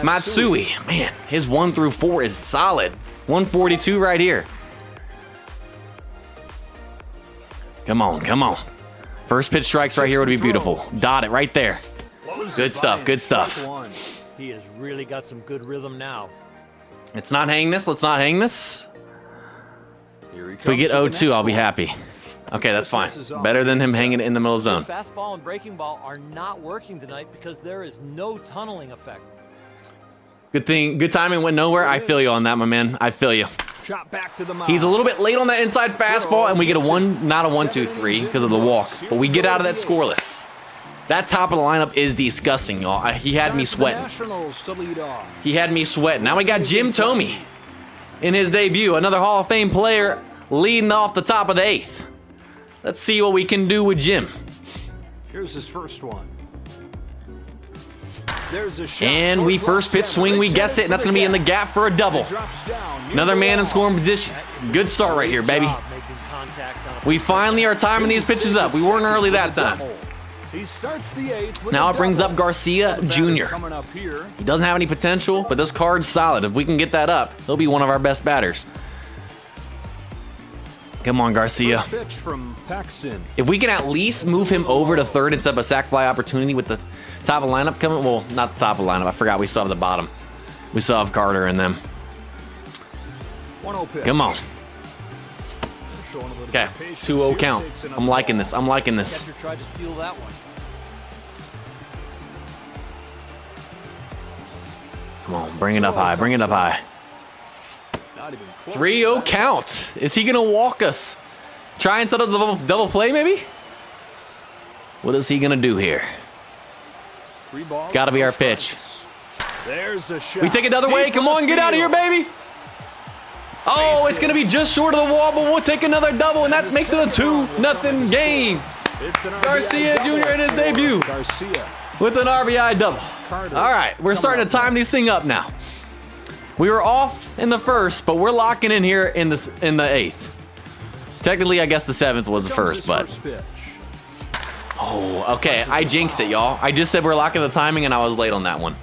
Matsui. Man, his 1 through 4 is solid. 142 right here. Come on, come on. First pitch strikes right here would be beautiful. Dot it right there. Good stuff, good stuff. He has really got some good rhythm now. Let's not hang this. Let's not hang this. If we get 0-2, I'll be happy. Okay, that's fine. Better than him hanging it in the middle of the zone. Fastball and breaking ball are not working tonight because there is no tunneling effect. Good thing. Good timing went nowhere. I feel you on that, my man. I feel you. He's a little bit late on that inside fastball, and we get a not a 1-2-3 because of the walk, but we get out of that scoreless. That top of the lineup is disgusting, y'all. He had me sweating. He had me sweating. Now we got Jim Thome in his debut, another Hall of Fame player leading off the top of the 8th. Let's see what we can do with Jim. Here's his first one. There's a shot. And we first pitch swing, we guess it, and that's going to be in the gap for a double. Another man in scoring position. Good start right here, baby. We finally are timing these pitches up. We weren't early that time. He starts the 8th. Now it brings up Garcia Jr. He doesn't have any potential, but this card's solid. If we can get that up, he'll be one of our best batters. Come on, Garcia. First pitch from Paxton. If we can at least move him over to 3rd and set up a sac fly opportunity with the top of the lineup coming. Well, not the top of the lineup. I forgot we still have the bottom. We still have Carter in them. 1-0 pitch. Come on. Okay, 2-0 count. I'm liking this. I'm liking this. Tried to steal that one. Come on, bring it up high. Bring it up high. 3-0 count. Is he gonna walk us? Try and set up the double play, maybe? What is he gonna do here? It's gotta be our pitch. There's a shot. We take it the other way. Come on, get out of here, baby. Oh, it's gonna be just short of the wall, but we'll take another double, and that makes it a 2-0 game. Garcia Jr. in his debut with an RBI double. All right, we're starting to time these things up now. We were off in the 1st, but we're locking in here in the 8th. Technically, I guess the 7th was the 1st, but. Oh, okay. I jinxed it, y'all. I just said we're locking the timing, and I was late on that one.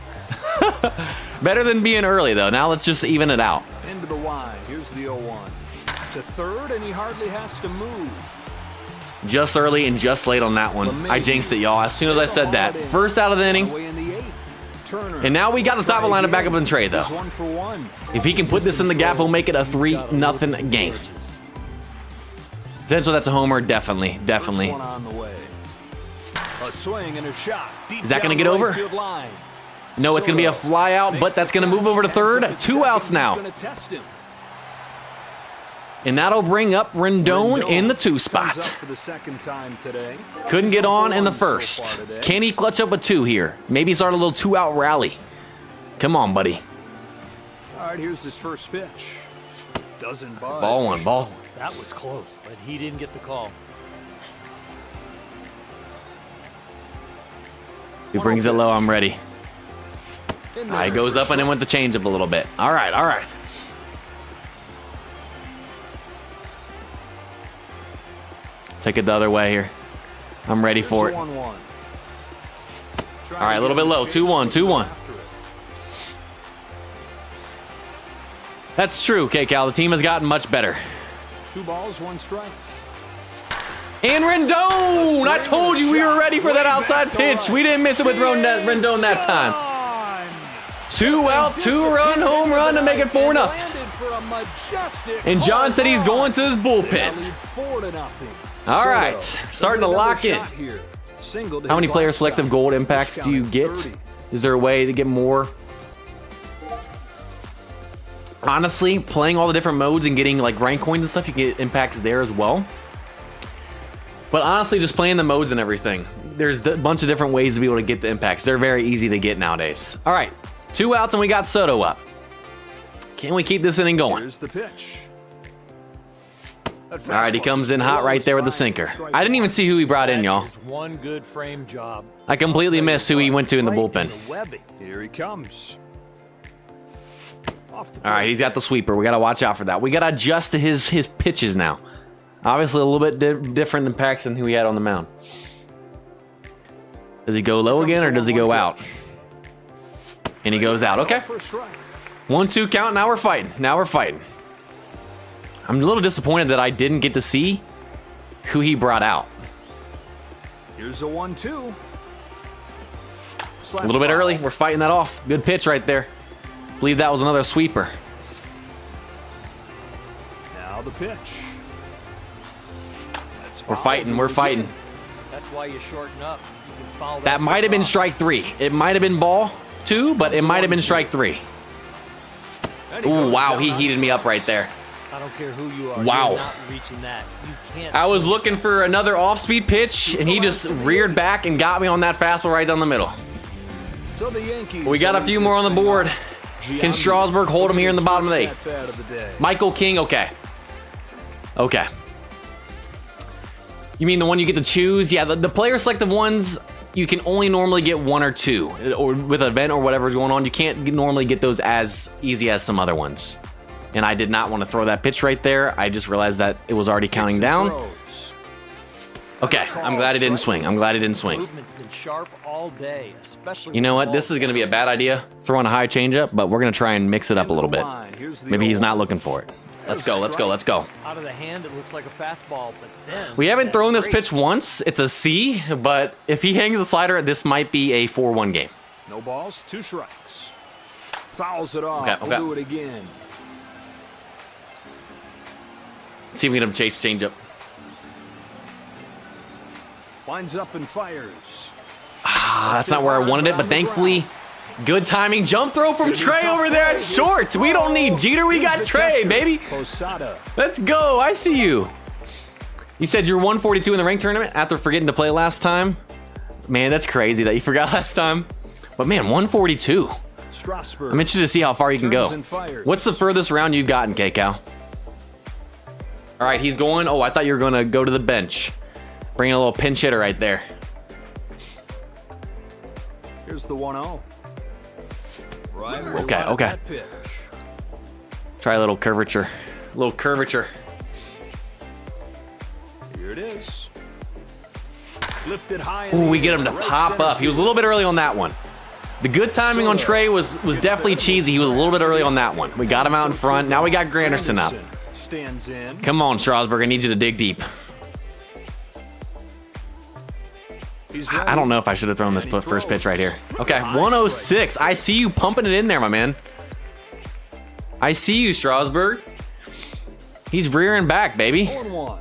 Better than being early, though. Now let's just even it out. Into the wide. Here's the 0-1. To 3rd, and he hardly has to move. Just early and just late on that one. I jinxed it, y'all. As soon as I said that. First out of the inning. And now we got the top of the lineup back up in trade, though. If he can put this in the gap, we'll make it a 3-0 game. Potential that's a homer, definitely, definitely. Is that going to get over? No, it's going to be a fly out, but that's going to move over to 3rd. 2 outs now. And that'll bring up Rendon in the 2 comes spot. up for the second time today. Couldn't get on in the So far first. today. Can he clutch up a 2 here? Maybe start a little 2-out rally. Come on, buddy. All right, here's his first pitch. Doesn't budge. Ball 1, ball. That was close, but he didn't get the call. He brings it low, I'm ready. In All right, there goes for up and then went to change up a little bit. All right, all right. Take it the other way here. I'm ready for it. All 1-1. right, a little bit low. 2-1, 2-1. That's true, K-Cal. The team has gotten much better. 2 balls, 1 strike. And Rendon! I told you we were ready for that outside pitch. We didn't miss it with Rendon that time. 2-out, 2-run home run to make it 4-0. Landed for a majestic And John said he's home going to his run. bullpen. They lead 4-0. All Soto right, does starting to another lock in. shot here. Singled How many his player last selective shot. gold impacts Pitch do you count get? at 30. Is there a way to get more? Honestly, playing all the different modes and getting like rank coins and stuff, you can get impacts there as well. But honestly, just playing the modes and everything, there's a bunch of different ways to be able to get the impacts. They're very easy to get nowadays. All right, 2 outs and we got Soto up. Can we keep this inning going? Here's the pitch. All right, he comes in hot right there with the sinker. I didn't even see who he brought in, y'all. That is one good frame job. I completely missed who he went to in the Right bullpen. the webbing. Here he comes. Off the All right, he's got the sweeper. We got to watch out for that. We got to adjust to his pitches now. Obviously, a little bit different than Paxton, who he had on the mound. Does he go low again, or does he go out? And he goes out. Okay. First strike. 1-2 count. Now we're fighting. Now we're fighting. I'm a little disappointed that I didn't get to see who he brought out. Here's a 1-2. A little bit early. We're fighting that off. Good pitch right there. Believe that was another sweeper. Now the pitch. We're fighting. We're fighting. That's why you shorten up. You can foul That might have been off. strike 3. It might have been ball 2, but it might have been strike 3. Ooh, wow. He heated me up right there. I don't care who you are. Wow. You're not reaching that. You can't. I was looking for another off-speed pitch, and he just reared back and got me on that fastball right down the middle. So the Yankees. We got a few more on the board. Can Strasburg hold him here in the bottom of the 8th? Michael King, okay. Okay. You mean the one you get to choose? Yeah, the player selective ones, you can only normally get 1 or 2. Or with an event or whatever's going on, you can't normally get those as easy as some other ones. And I did not want to throw that pitch right there. I just realized that it was already counting down. Okay, I'm glad it didn't swing. I'm glad it didn't swing. Movement's been sharp all day, especially. You know with what? This balls is going to be a down. bad idea, throwing a high changeup, but we're going to try and mix it up a little bit. Maybe he's not looking for it. Let's go, let's go, let's go. Out of the hand, it looks like a fastball, but then We haven't that's thrown this great. pitch once. It's a C, but if he hangs the slider, this might be a 4-1 game. No balls, 2 strikes. Fouls it off. Okay, We'll okay. do it again. Let's see if we can get him chase changeup. Lines up and fires. Ah, that's not where I wanted it, but thankfully, good timing. Jump throw from Trey over there at shorts. We don't need Jeter, we got Trey, baby. Posada. Let's go. I see you. You said you're 142 in the rank tournament after forgetting to play last time. Man, that's crazy that you forgot last time. But man, 142. Strasburg. I'm interested to see how far you can go. Turns and fires. What's the furthest round you've gotten, K-Cal? All right, he's going. Oh, I thought you were going to go to the bench. Bring a little pinch hitter right there. Here's the 1-0. Right where Okay, you wanted okay. that pitch. Try a little curvature. A little curvature. Here it is. Lifted high. Ooh, we get him to pop up. He was a little bit early on that one. The good timing on Trey was definitely cheesy. He was a little bit early on that one. We got him out in front. Now we got Granderson up. Stands in. Come on, Strasburg. I need you to dig deep. He's I don't know if I should have thrown this first pitch right here. Okay, 106. I see you pumping it in there, my man. I see you, Strasburg. He's rearing back, baby. 0-1.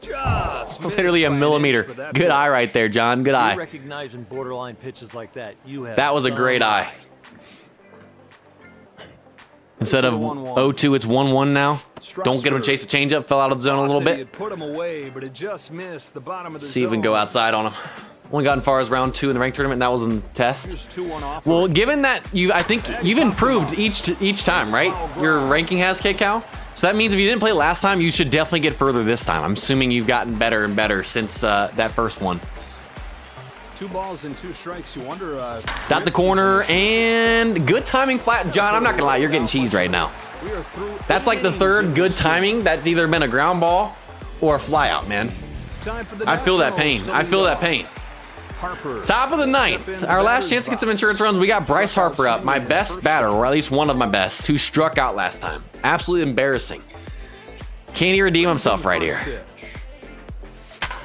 Just Literally a missed by an millimeter. inch for that Good pitch. eye right there, John. Good eye. Recognizing borderline pitches like that, you have. That was a some great eye. Instead of 0-2, it's 1-1 now. Don't get him to chase a changeup. Fell out of the zone a little bit. Put him away, but it just missed the bottom of the See if we can go outside on him. Only got as far as round 2 in the ranked tournament, and that was in the test. Well, given that I think you've improved each time, right? Your ranking has, K-Cal. So that means if you didn't play last time, you should definitely get further this time. I'm assuming you've gotten better and better since that first one. 2 balls and 2 strikes. You wonder. Got the corner and good timing flat. John, I'm not gonna lie, you're getting cheese right now. That's like the third good timing. That's either been a ground ball or a fly out, man. I feel that pain. I feel that pain. Top of the 9th. Our last chance to get some insurance runs. We got Bryce Harper up, my best batter, or at least one of my best, who struck out last time. Absolutely embarrassing. Can he redeem himself right here?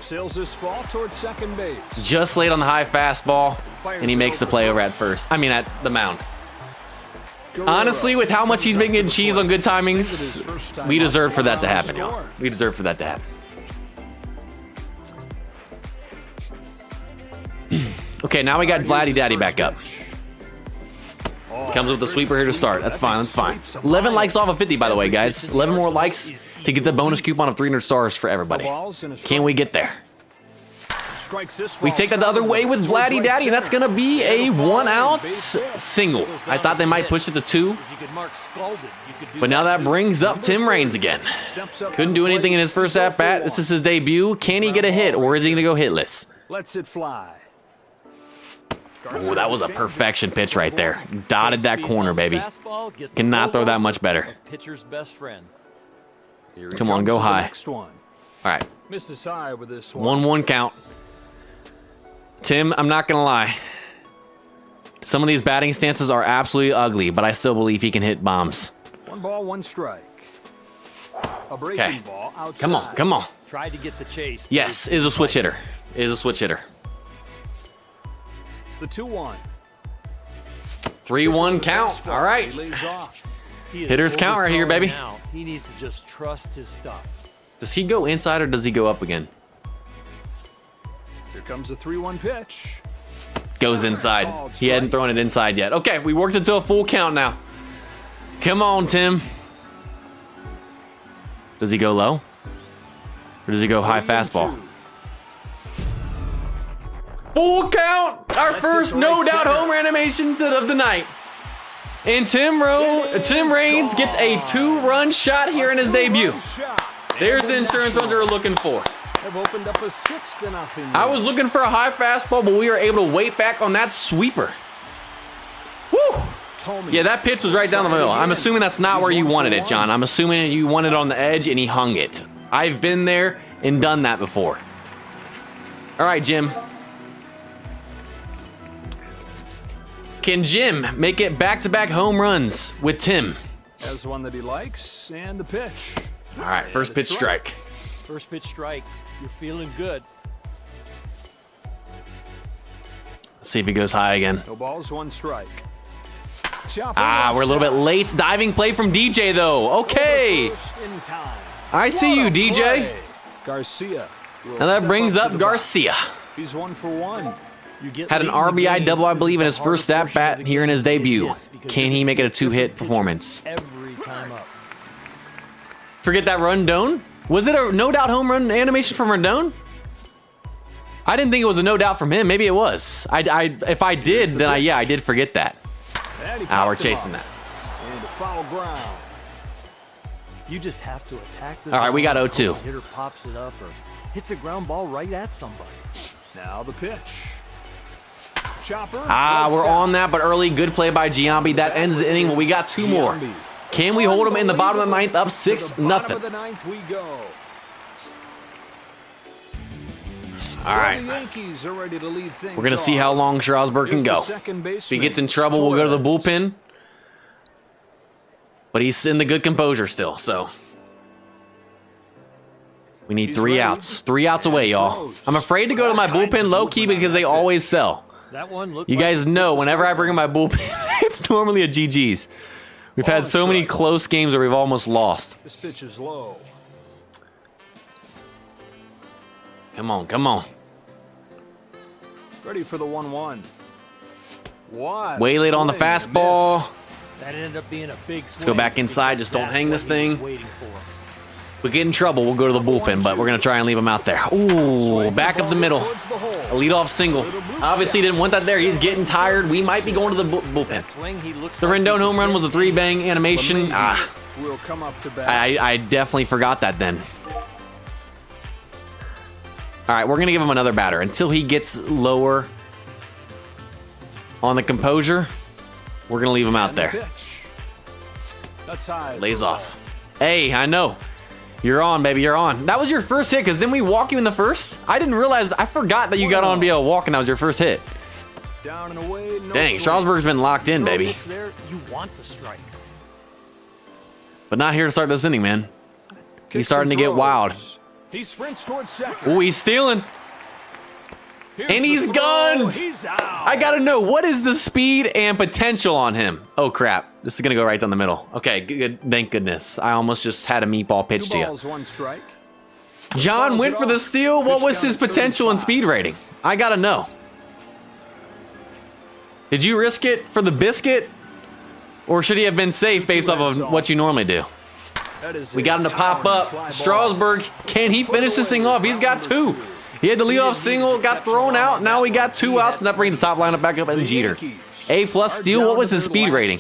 Sails this ball towards second base. Just late on the high fastball, and he makes the play over at first. I mean, at the mound. Honestly, with how much he's been getting cheese on good timings, we deserve for that to happen, y'all. We deserve for that to happen. Okay, now we got Vladdy Daddy back up. He comes with the sweeper here to start. That's fine, that's fine. 11 likes off of 50, by the way, guys. 11 more likes to get the bonus coupon of 300 stars for everybody. Can we get there? We take that the other way with Vladdy Daddy, and that's going to be a 1-out single. I thought they might push it to 2. But now that brings up Tim Raines again. Couldn't do anything in his first at-bat. This is his debut. Can he get a hit, or is he going to go hitless? Lets it fly. Oh, that was a perfection pitch right there. Dotted that corner, baby. Cannot throw that much better. Pitcher's best friend. Come on, go high. All right. Misses high with this one. 1-1 count. Tim, I'm not going to lie. Some of these batting stances are absolutely ugly, but I still believe he can hit bombs. 1 ball, 1 strike. A breaking ball outside. Come on, come on. Tried to get the chase. Yes, is a switch hitter. Is a switch hitter. The 2-1. 3-1 count. All right. Hitters count right here, baby. Now. He needs to just trust his stuff. Does he go inside or does he go up again? Here comes the 3-1 pitch. Goes inside. He hadn't thrown it inside yet. Okay, we worked it to a full count now. Come on, Tim. Does he go low? Or does he go high fastball? Full count! Our first no-doubt home run animation of the night. And Tim Raines gets a 2-run shot here in his debut. There's the insurance runs we were looking for. Have opened up a 6-0. I was looking for a high fastball, but we were able to wait back on that sweeper. Woo! Yeah, that pitch was right down the middle. I'm assuming that's not where you wanted it, John. I'm assuming you wanted it on the edge and he hung it. I've been there and done that before. All right, Jim. Can Jim make it back-to-back home runs with Tim? Has one that he likes, and the pitch. All right, first pitch strike. First pitch strike. You're feeling good. Let's see if he goes high again. No balls, 1 strike. We're a little bit late. Diving play from DJ, though. Okay. I see you, DJ. Garcia. Now that brings up Garcia. He's 1 for 1. Had an RBI double, I believe, in his first at-bat here in his debut. Can he make it a 2-hit performance? Every time up. Forget that Rondon. Was it a no-doubt home run animation from Rondon? I didn't think it was a no-doubt from him. Maybe it was. If I did, then I did forget that. We're chasing that. And a foul ground. You just have to attack the All right, we got 0-2. Hitter pops it up or hits a ground ball right at somebody. Now the pitch. Chopper. We're on that, but early. Good play by Giambi. That ends the inning, but we got 2 more. Can we hold him in the bottom of the 9th up 6-0? Bottom of the 9th we go. All right. Yankees are ready to lead things. We're going to see how long Strasburg can go. If he gets in trouble, we'll go to the bullpen. But he's in the good composure still, so. We need 3 outs. 3 outs away, y'all. I'm afraid to go to my bullpen low-key because they always sell. You guys know whenever I bring in my bullpen, it's normally a GG's. We've had so many close games where we've almost lost. This pitch is low. Come on, come on. Ready for the 1-1. Way late on the fastball. That ended up being a big swing. Let's go back inside. Just don't That's hang what this he thing. was waiting for. If we get in trouble, we'll go to the bullpen, but we're going to try and leave him out there. Ooh, back up the middle. A leadoff single. Obviously didn't want that there. He's getting tired. We might be going to the bullpen. The Rendon home run was a 3-bang animation. Will come up to bat. I definitely forgot that then. All right, we're going to give him another batter until he gets lower on the composure. We're going to leave him out there. That's high. Lays off. Hey, I know. You're on, baby. You're on. That was your first hit, because didn't we walk you in the first? I didn't realize. I forgot that you got on via a walk, and that was your first hit. Down and away, no Dang, Strasburg's been locked in, baby. There, you want the strike. But not here to start this inning, man. He's starting to get wild. He sprints towards second. Oh, he's stealing. And he's gone. He's out. I got to know, what is the speed and potential on him? Oh, crap. This is going to go right down the middle. Okay, good. Thank goodness. I almost just had a meatball pitch to 2 you. balls, 1 strike. John went for the steal. What was his potential and speed rating? I got to know. Did you risk it for the biscuit? Or should he have been safe based off of what you normally do? We got him to pop up. Strasburg, can he finish this thing off? He's got 2. He had the leadoff single, got thrown out. Now we got 2 outs, and that brings the top lineup back up. And Jeter, A+ steal. What was his speed rating?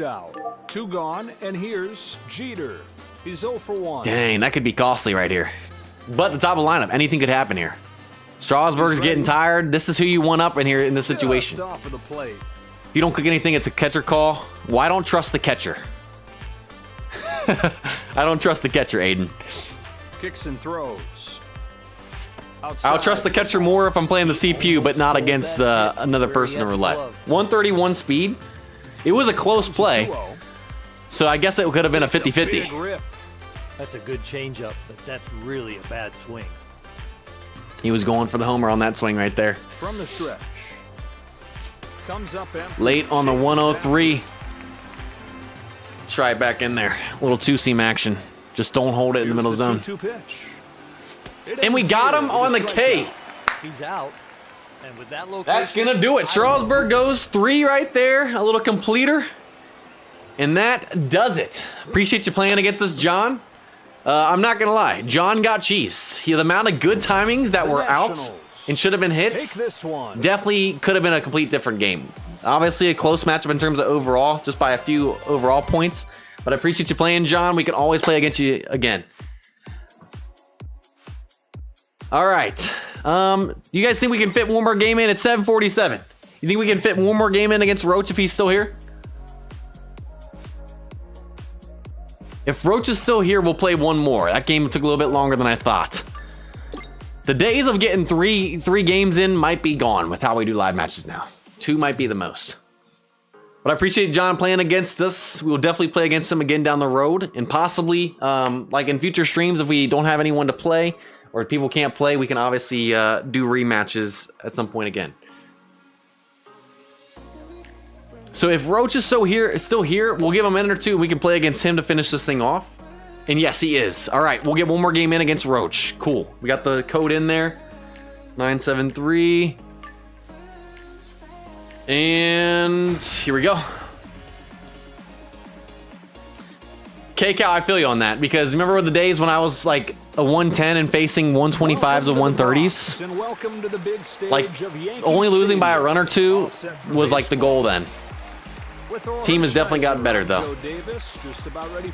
2 gone, and here's Jeter. He's 0 for 1. Dang, that could be costly right here. But the top of the lineup, anything could happen here. Strasburg's getting tired. This is who you want up in here in this situation. If you don't click anything, it's a catcher call. Well, I don't trust the catcher. I don't trust the catcher, Aiden. Kicks and throws. I'll trust the catcher more if I'm playing the CPU, but not against another person in roulette. 131 speed. It was a close play, so I guess it could have been a 50-50. That's a good changeup, but that's really a bad swing. He was going for the homer on that swing right there. From the stretch. Comes up empty. Late on the 103. Try it back in there. A little two-seam action. Just don't hold it in the middle zone. And we got him on the K. He's out. And with that location, That's going to do it. Strasburg goes 3 right there. A little completer. And that does it. Appreciate you playing against us, John. I'm not going to lie. John got cheese. The amount of good timings that were outs and should have been hits definitely could have been a complete different game. Obviously a close matchup in terms of overall, just by a few overall points. But I appreciate you playing, John. We can always play against you again. All right. You guys think we can fit one more game in at 7:47? You think we can fit one more game in against Roach if he's still here? If Roach is still here, we'll play one more. That game took a little bit longer than I thought. The days of getting three games in might be gone with how we do live matches now. 2 might be the most. But I appreciate John playing against us. We will definitely play against him again down the road. And possibly, like in future streams, if we don't have anyone to play or if people can't play, we can obviously do rematches at some point again. So if Roach is still here, we'll give him a minute or 2. We can play against him to finish this thing off. And yes, he is. All right, we'll get one more game in against Roach. Cool. We got the code in there. 973. And here we go. K-Cow, I feel you on that, because remember the days when I was like a 110 and facing 125s or 130s? Like only losing by a run or 2 was like the goal then. Team has definitely gotten better though.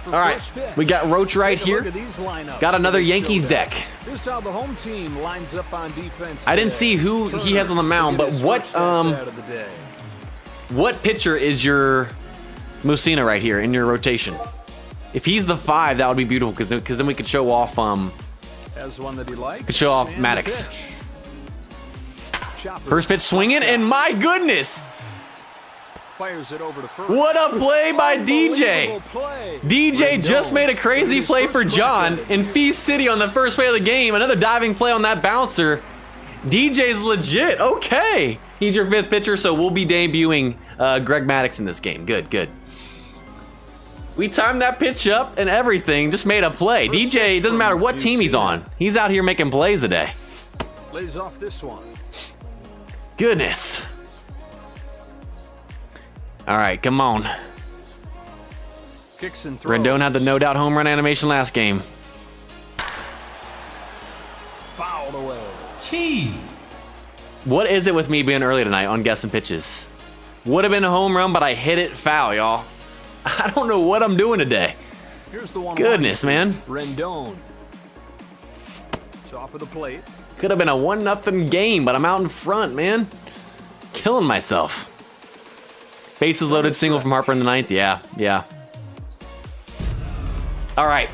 All right, we got Roach right here. Got another Yankees deck. I didn't see who he has on the mound, but what pitcher is your Mussina right here in your rotation? If he's the 5, that would be beautiful, because then we could show off Maddox. First pitch swinging, and my goodness! Fires it over to first. What a play by DJ! DJ just made a crazy play for John in Feast City on the first play of the game. Another diving play on that bouncer. DJ's legit. Okay. He's your 5th pitcher, so we'll be debuting Greg Maddox in this game. Good, good. We timed that pitch up and everything. Just made a play. DJ, it doesn't matter what team he's on. He's out here making plays today. Lays off this one. Goodness. All right, come on. Kicks and throws. Rendon had the no doubt home run animation last game. Fouled away. Jeez. What is it with me being early tonight on guessing pitches? Would have been a home run, but I hit it foul, y'all. I don't know what I'm doing today. Here's the one. Goodness, man. Rendon. It's off of the plate. Could have been a 1-0 game, but I'm out in front, man. Killing myself. Bases loaded, single from Harper in the 9th. Yeah. All right.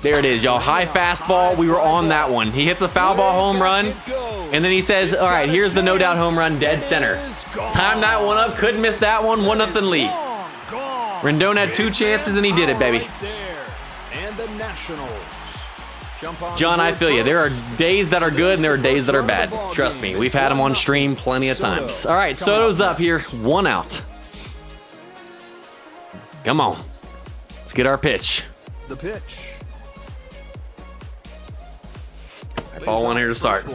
There it is, y'all. High fastball. We were on that one. He hits a foul ball home run, and then he says, all right, here's the no doubt home run, dead center. Timed that one up. Couldn't miss that one. 1-0 lead. Rendon had 2 chances, and he did it, baby. And the Nationals. John, I feel you. There are days that are good, and there are days that are bad. Trust me. We've had them on stream plenty of times. All right, Soto's up here. 1 out. Come on. Let's get our pitch. The pitch. Ball 1 here to start.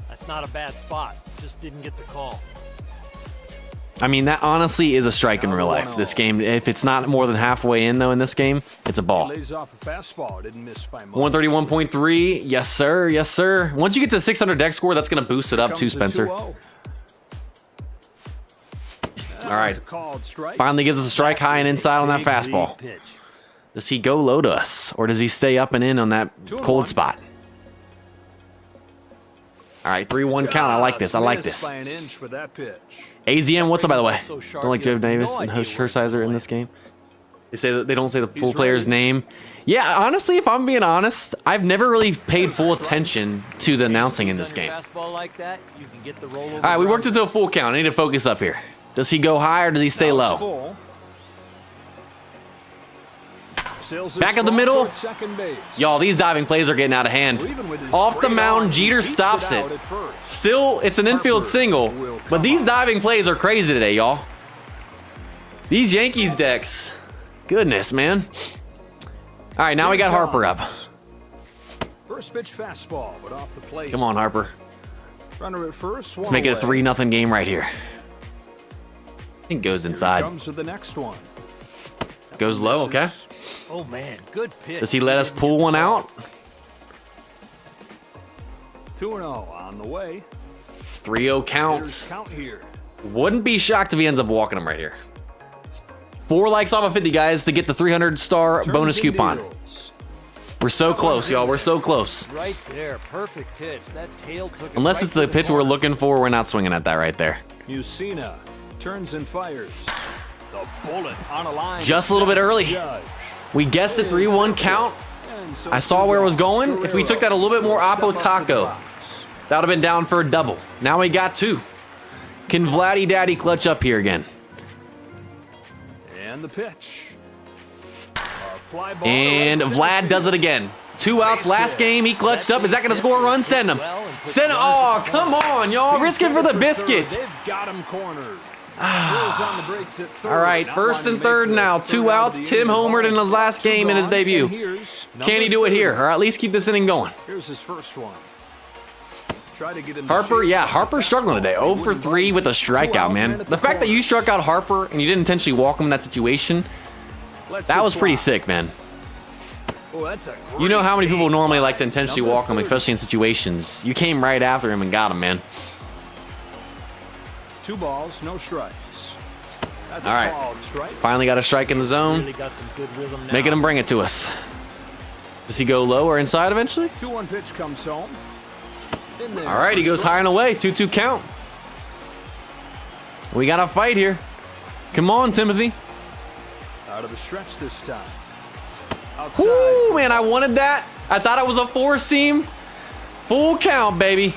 That's not a bad spot. Just didn't get the call. I mean, that honestly is a strike in real life. This game, if it's not more than halfway in, though, in this game, it's a ball. Lays off a fastball. Didn't miss by much. 131.3. Yes, sir. Yes, sir. Once you get to 600 deck score, that's going to boost it up too, Comes the Spencer. 2-0. All right. Called strike. Finally gives us a strike high and inside on that Big fastball. lead pitch. Does he go low to us, or does he stay up and in on that 2-1. cold spot? All right, 3-1 count. I like this. I like Missed this. by an inch with that pitch. AZM, what's up, by the way? So sharp, Don't like you Joe have Davis no and idea Host where it's Hershiser in going. this game. They say that they don't say the full He's player's ready. name. Yeah, honestly, if I'm being honest, I've never really paid full attention to the announcing in this On your game. fastball like that, you can get the rollover. All right, we worked around. into a full count. I need to focus up here. Does he go high or does he stay Now it's low? full. Sails this Back of the ball middle. towards second base. Y'all, these diving plays are getting out of hand. Even with his Off the great mound, arm, Jeter beats stops out it. at first. Still, it's an infield Harper single, will but come these up. diving plays are crazy today, y'all. These Yankees decks. Goodness, man. All right, now we got Harper up. First pitch fastball, but off the plate. Come on, Harper. Runner at first. Let's make it a 3-0 game right here. I think goes inside. Comes to the next one. Goes low, okay. Oh man, good pitch. Does he let us pull one out? 2-0 on the way. 3-0 Hitters counts. count here. Wouldn't be shocked if he ends up walking him right here. 4 likes off of 50, guys, to get the 300-star Turns bonus and coupon. deals. We're so close, y'all. We're so close. Right there, perfect pitch. That tail took it Unless right it's to the pitch we're mark. looking for, we're not swinging at that right there. Mussina turns and fires. The bullet on a line. Just a little bit early. Judge. We guessed it 3-1 count. And so I saw where it was going. If we Guerrero took that a little bit more will step Oppo up to the Taco, box. that would have been down for a double. Now we got 2. Can Vladdy Daddy clutch up here again? And the pitch. A fly ball And to right Vlad center does it field. again. 2 outs last game. He clutched up. Is that going to score a run? Send him. Send him. Oh, come on, y'all. Risk it for the biscuit. They've got him cornered. Throws on the brakes at third. All right, Not first wanting and to make third the now. third 2 out of outs. the Tim inning. homered in his last Two game in his gone, debut. and here's Can he number do it here, 30. or at least keep this inning going? Here's his first one. Try to get him to Harper, chase yeah, off the Harper's struggling fastball. today. 0 for 3 with a strikeout, man. The fact that you struck out Harper and you didn't intentionally walk him in that situation, Lets that it was pretty fly. sick, man. Oh, that's a You know great how many people take normally by like to intentionally number walk him, 30. especially in situations. You came right after him and got him, man. 2 balls, no strikes. That's All right. called strike. Finally got a strike in the zone, Really got some good rhythm now. making him bring it to us. Does he go low or inside eventually? 2-1 pitch comes home. In there All right, he for goes strike. high and away. 2-2 count. We got a fight here. Come on, Timothy. Out of the stretch this time. Outside. Woo, man, I wanted that. I thought it was a 4-seam. Full count, baby.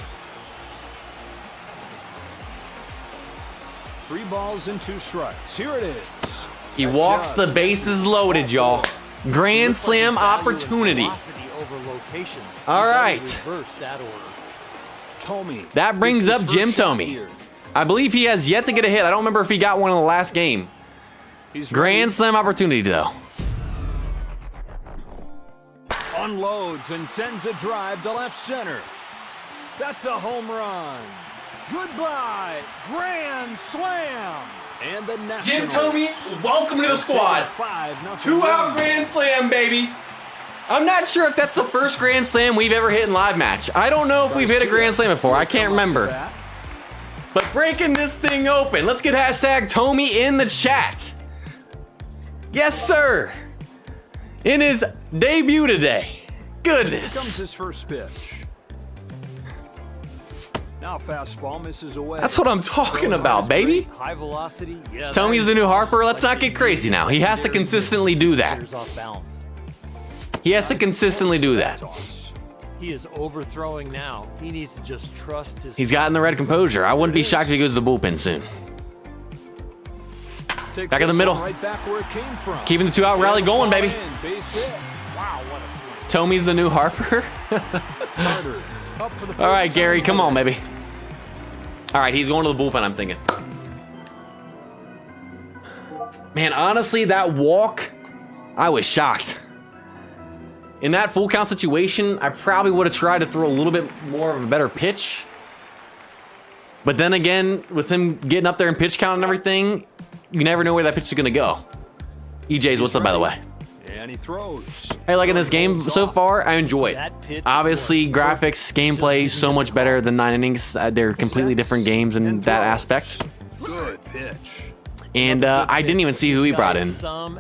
3 balls and 2 strikes. Here it is. He walks the bases loaded, y'all. Grand slam opportunity. Velocity over location. All You gotta right. reverse that order. Tommy. That brings gets up his Jim first shot Tomey. here. I believe he has yet to get a hit. I don't remember if he got one in the last game. He's Grand ready. slam opportunity, though. Unloads and sends a drive to left center. That's a home run. Goodbye. Grand slam. And the Jim Nationals. Tomey, welcome to the squad. 5-0 Two-out win. grand slam, baby. I'm not sure if that's the first grand slam we've ever hit in live match. I don't know if we've hit a grand slam before. I can't remember. But breaking this thing open, let's get hashtag Tomey in the chat. Yes, sir. In his debut today. Comes Goodness. his first pitch. Now fastball misses away. That's what I'm talking about, baby. High velocity. Yeah. Tomey's the new Harper. Let's not get crazy now. He has to consistently do that. Hitters off balance. He has to consistently do that. Toss. He is overthrowing now. He needs to just trust his. He's gotten the red composure. I wouldn't be shocked if he goes to the bullpen soon. Takes Back in the this middle. one Right back where it came from. Keeping the two-out rally going, baby. Base hit. Wow, what a swing. Tomey's the new Harper. Carter up for the All right, first Gary, time come on, today. baby. All right, he's going to the bullpen, I'm thinking. Man, honestly, that walk, I was shocked. In that full count situation, I probably would have tried to throw a little bit more of a better pitch. But then again, with him getting up there and pitch count and everything, you never know where that pitch is going to go. EJ's, what's up, by the way? And he throws. Hey, liking this game so far, I enjoy it. Obviously, graphics, gameplay, so much better than 9 innings. They're completely different games in that aspect. Good pitch. And I didn't even see who he brought in.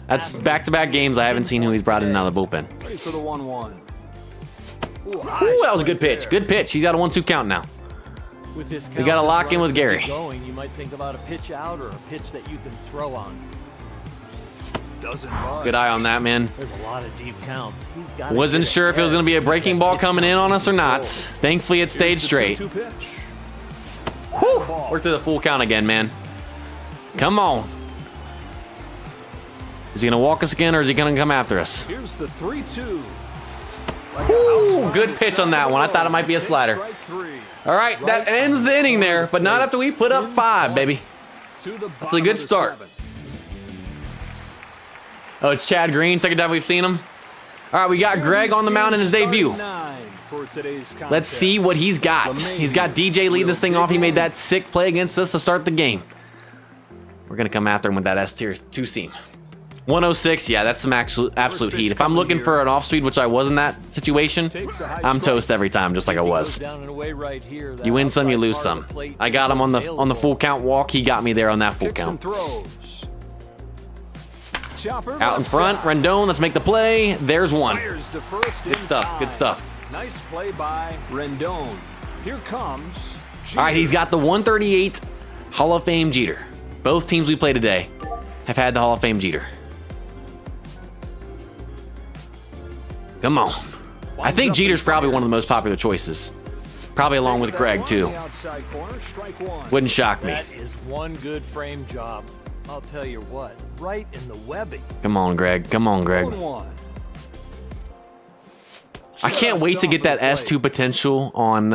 That's back-to-back games I haven't seen who he's brought in out of the bullpen. Ready for the 1-1. Ooh, Ooh, that was a good pitch. Good pitch. He's got a 1-2 count now. With this You gotta lock in with Gary. Going, you might think about a pitch out or a pitch that you can throw on. Doesn't budge. Good eye on that, man. There's a lot of deep counts. He's got. Wasn't sure if it was going to be a breaking ball coming in on us or not. Thankfully, it stayed Here's the straight. 2-2 pitch. Whew. We're to the full count again, man. Come on. Is he going to walk us again, or is he going to come after us? Here's the 3-2. Ooh, good pitch on that one. I thought it might be a slider. All right, that ends the inning there, but not after we put up 5, baby. That's a good start. Oh, it's Chad Green, second time we've seen him. All right, we got Greg on the mound in his debut. Let's see what he's got. He's got DJ leading this thing off. He made that sick play against us to start the game. We're going to come after him with that S-tier 2-seam. 106, yeah, that's some absolute heat. If I'm looking for an off-speed, which I was in that situation, I'm toast every time, just like I was. You win some, you lose some. I got him on the full count walk. He got me there on that full count. Out in front, Rendon, let's make the play. There's one. Good stuff, good stuff. Nice play by Rendon. Here comes Jeter. All right, he's got the 138 Hall of Fame Jeter. Both teams we play today have had the Hall of Fame Jeter. Come on. I think Jeter's probably one of the most popular choices. Probably along with Greg, too. Wouldn't shock me. That is one good frame job. I'll tell you what, right in the webbing. Come on, Greg. Come on, Greg. 1-1. I can't wait to get that S2 potential on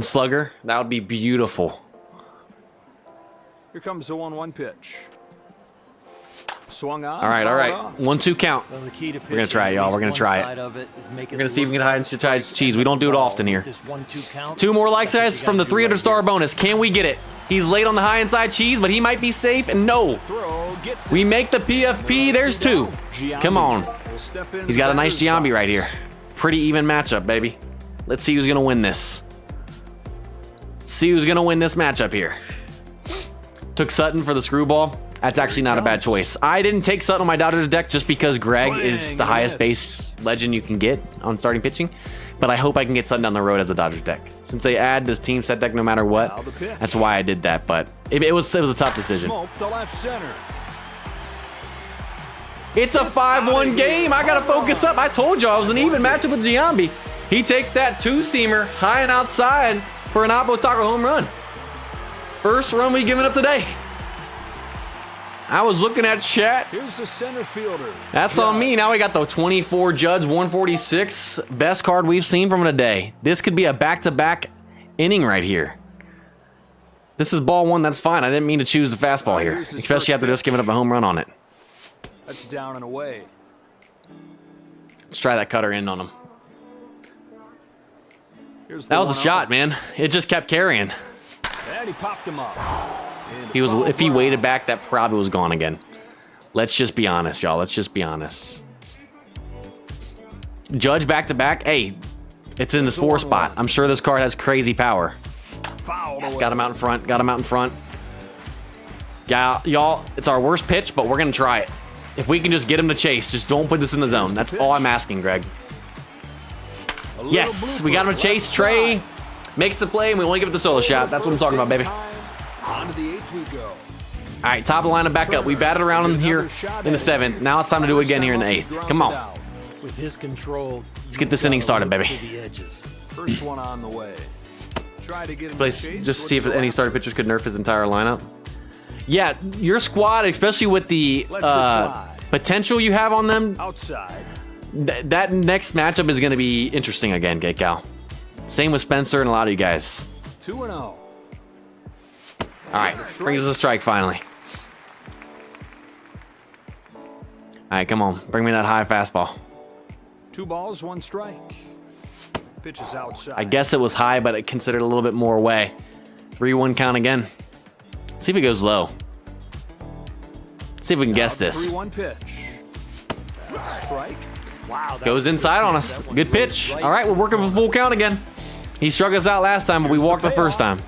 Slugger. That would be beautiful. Here comes the 1-1 pitch. Swung on. All right, all right. fouled off. 1-2 count. Well, the key to We're gonna try it, y'all. We're gonna try it. We're We're gonna see if we can hide and try cheese. We don't do it often here. 2 2 more likes, guys, from the 300-star bonus. Can we get it? He's late on the high inside cheese, but he might be safe. And no, Throw gets we it. make the PFP. There's 2. Come on. Will step in He's got a nice batter's Giambi box. right here. Pretty even matchup, baby. Let's see who's gonna win this. See who's gonna win this matchup here. Took Sutton for the screwball. That's actually not a bad choice. I didn't take Sutton on my Dodgers deck just because Greg is the highest base legend you can get on starting pitching. But I hope I can get Sutton down the road as a Dodgers deck. Since they add this team set deck no matter what, that's why I did that. But it was a tough decision. Smoke to left center. It's a 5-1 game. I gotta focus up. I told y'all it was an even matchup with Giambi. He takes that 2-seamer high and outside for an Oppo Taco home run. First run we giving up today. I was looking at chat. Here's the center fielder. That's on me. Now we got the 24 Judge 146. Best card we've seen from today. This could be a back-to-back inning right here. This is ball 1. That's fine. I didn't mean to choose the fastball here, especially after just giving up a home run on it. That's down and away. Let's try that cutter in on him. Here's the That was a 1-0. shot, man. It just kept carrying. And he popped him up. If he waited back, that probably was gone again. Let's just be honest, y'all. Let's just be honest. Judge back to back. Hey, it's in his 4 spot. I'm sure this card has crazy power. Yes, got him out in front. Got him out in front. Yeah, y'all, it's our worst pitch, but we're going to try it. If we can just get him to chase, just don't put this in the zone. That's all I'm asking, Greg. Yes, we got him to chase. Trey makes the play, and we only give it the solo shot. That's what I'm talking about, baby. On to the 8th we go. All right, top of the lineup back up. We batted around him here in the 7th. Now it's time to do it again here in the 8th. Come on. With his control, let's get this inning started, baby. First one on the way. Try to get him Place, just see if any starting pitchers could nerf his entire lineup. Yeah, your squad, especially with the potential you have on them, outside. That next matchup is going to be interesting again, Cal. Same with Spencer and a lot of you guys. 2-0. All right, brings us a strike finally. All right, come on, bring me that high fastball. 2 balls, 1 strike. Pitch is outside. I guess it was high, but it considered a little bit more away. 3-1 count again. See if it goes low. See if we can guess this. 3-1 pitch. Strike. Wow. Goes inside on us. Good pitch. All right, we're working for full count again. He struck us out last time, but we walked the first time.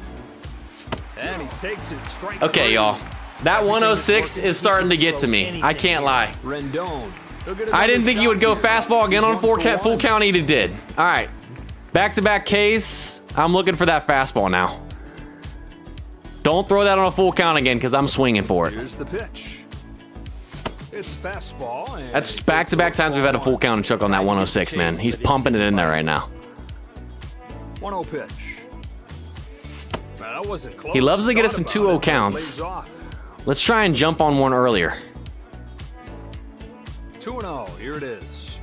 And he takes it. Strike. Okay, y'all. That 106 is starting to get to me. I can't lie. I didn't think he would go fastball again on full count. He did. All right. Back-to-back Ks. I'm looking for that fastball now. Don't throw that on a full count again because I'm swinging for it. Here's the pitch. It's a fastball. And that's back-to-back times we've had a full count and chuck on that 106, man. He's pumping it in there right now. 1-0 pitch. That wasn't close. He loves to get us in 2-0 counts. Let's try and jump on one earlier. 2-0. Here it is.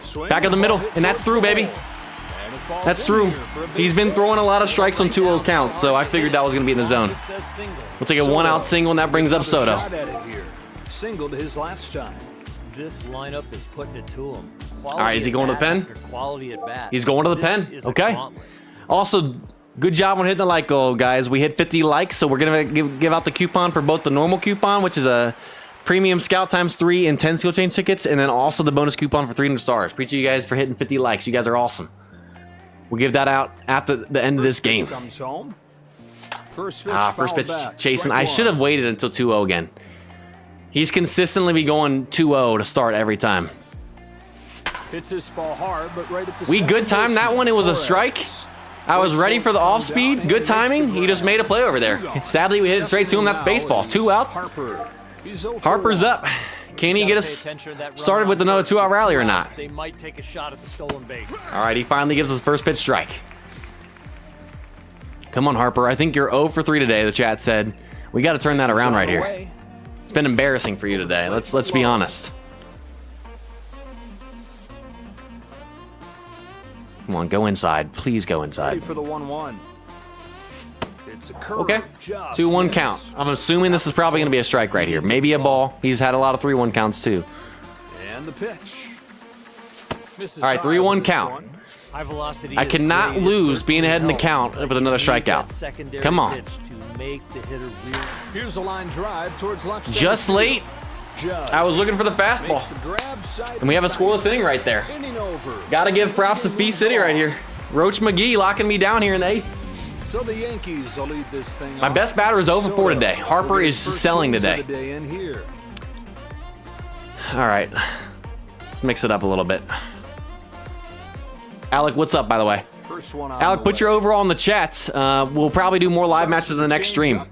Swing back in the middle, and that's through, baby. That's through. He's been throwing a lot of strikes on 2-0 counts, so I figured that was going to be in the zone. We'll take a 1-out single, and that brings up Soto. Single to his last shot. This lineup is putting it to him. All right, is he going to the pen? He's going to the pen. Okay. Also, good job on hitting the like goal, guys. We hit 50 likes, so we're going to give out the coupon for both the normal coupon, which is a premium scout ×3 and 10 skill change tickets, and then also the bonus coupon for 300 stars. Appreciate you guys for hitting 50 likes. You guys are awesome. We'll give that out after the end of this game. First pitch chasing. I should have waited until 2-0 again. He's consistently be going 2-0 to start every time. Hits this ball hard, but right at the we good timed that one. It was a strike. I was ready for the off speed. Good timing. He just made a play over there. Sadly, we hit it straight to him. That's baseball. 2 outs. Harper's up. Can he get us started with another 2-out rally or not? They might take a shot at the stolen base. All right, he finally gives us the first pitch strike. Come on, Harper. I think you're 0 for 3 today, the chat said. We got to turn that around right here. It's been embarrassing for you today. Let's be honest. Come on, go inside. Please go inside. For the 1-1. It's a curve. Okay, 2-1 count. I'm assuming this is probably going to be a strike right here. Maybe a ball. He's had a lot of 3-1 counts too. And the pitch. All right, 3-1 count. I cannot lose being ahead in the count with another strikeout. Come on. Here's a line drive towards left. Just late. I was looking for the fastball. And we have a scoreless inning right there. Got to give props to Fee City right here. Roach McGee locking me down here in the 8th. So the Yankees will lead this thing. My best batter is 0 for 4 today. Harper is selling today. All right. Let's mix it up a little bit. Alec, what's up, by the way? Alec, put your overall in the chat. We'll probably do more live matches in the next stream.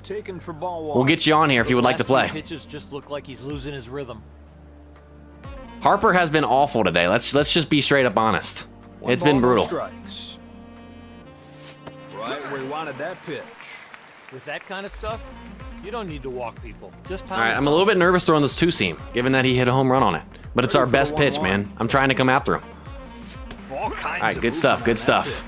We'll get you on here if you would like to play. Pitches just look like he's losing his rhythm. Harper has been awful today. Let's just be straight up honest. It's been brutal. Right where he wanted that pitch. With that kind of stuff, you don't need to walk people. Just pound. All right, I'm a little bit nervous throwing this 2-seam, given that he hit a home run on it. But it's our best pitch, man. I'm trying to come after him. All right, good stuff, good stuff.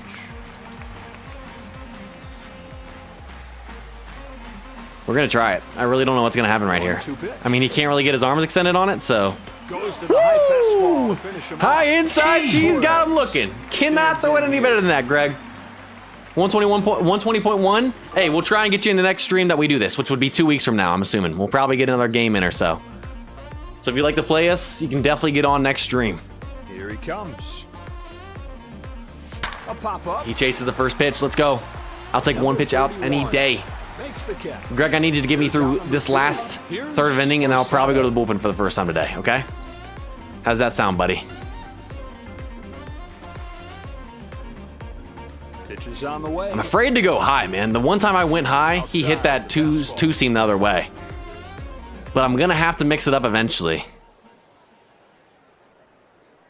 We're going to try it. I really don't know what's going to happen right here. I mean, he can't really get his arms extended on it, so. High inside cheese got him looking. Cannot throw it any better than that, Greg. 120.1. Hey, we'll try and get you in the next stream that we do this, which would be 2 weeks from now, I'm assuming. We'll probably get another game in or so. So if you'd like to play us, you can definitely get on next stream. Here he comes. A pop-up. He chases the first pitch. Let's go. I'll take one pitch out any day. Makes the catch. Greg, I need you to get me through this last third of inning, and I'll probably go to the bullpen for the first time today, okay? How's that sound, buddy? Pitch is on the way. I'm afraid to go high, man. The one time I went high, he hit that two-seam the other way. But I'm going to have to mix it up eventually.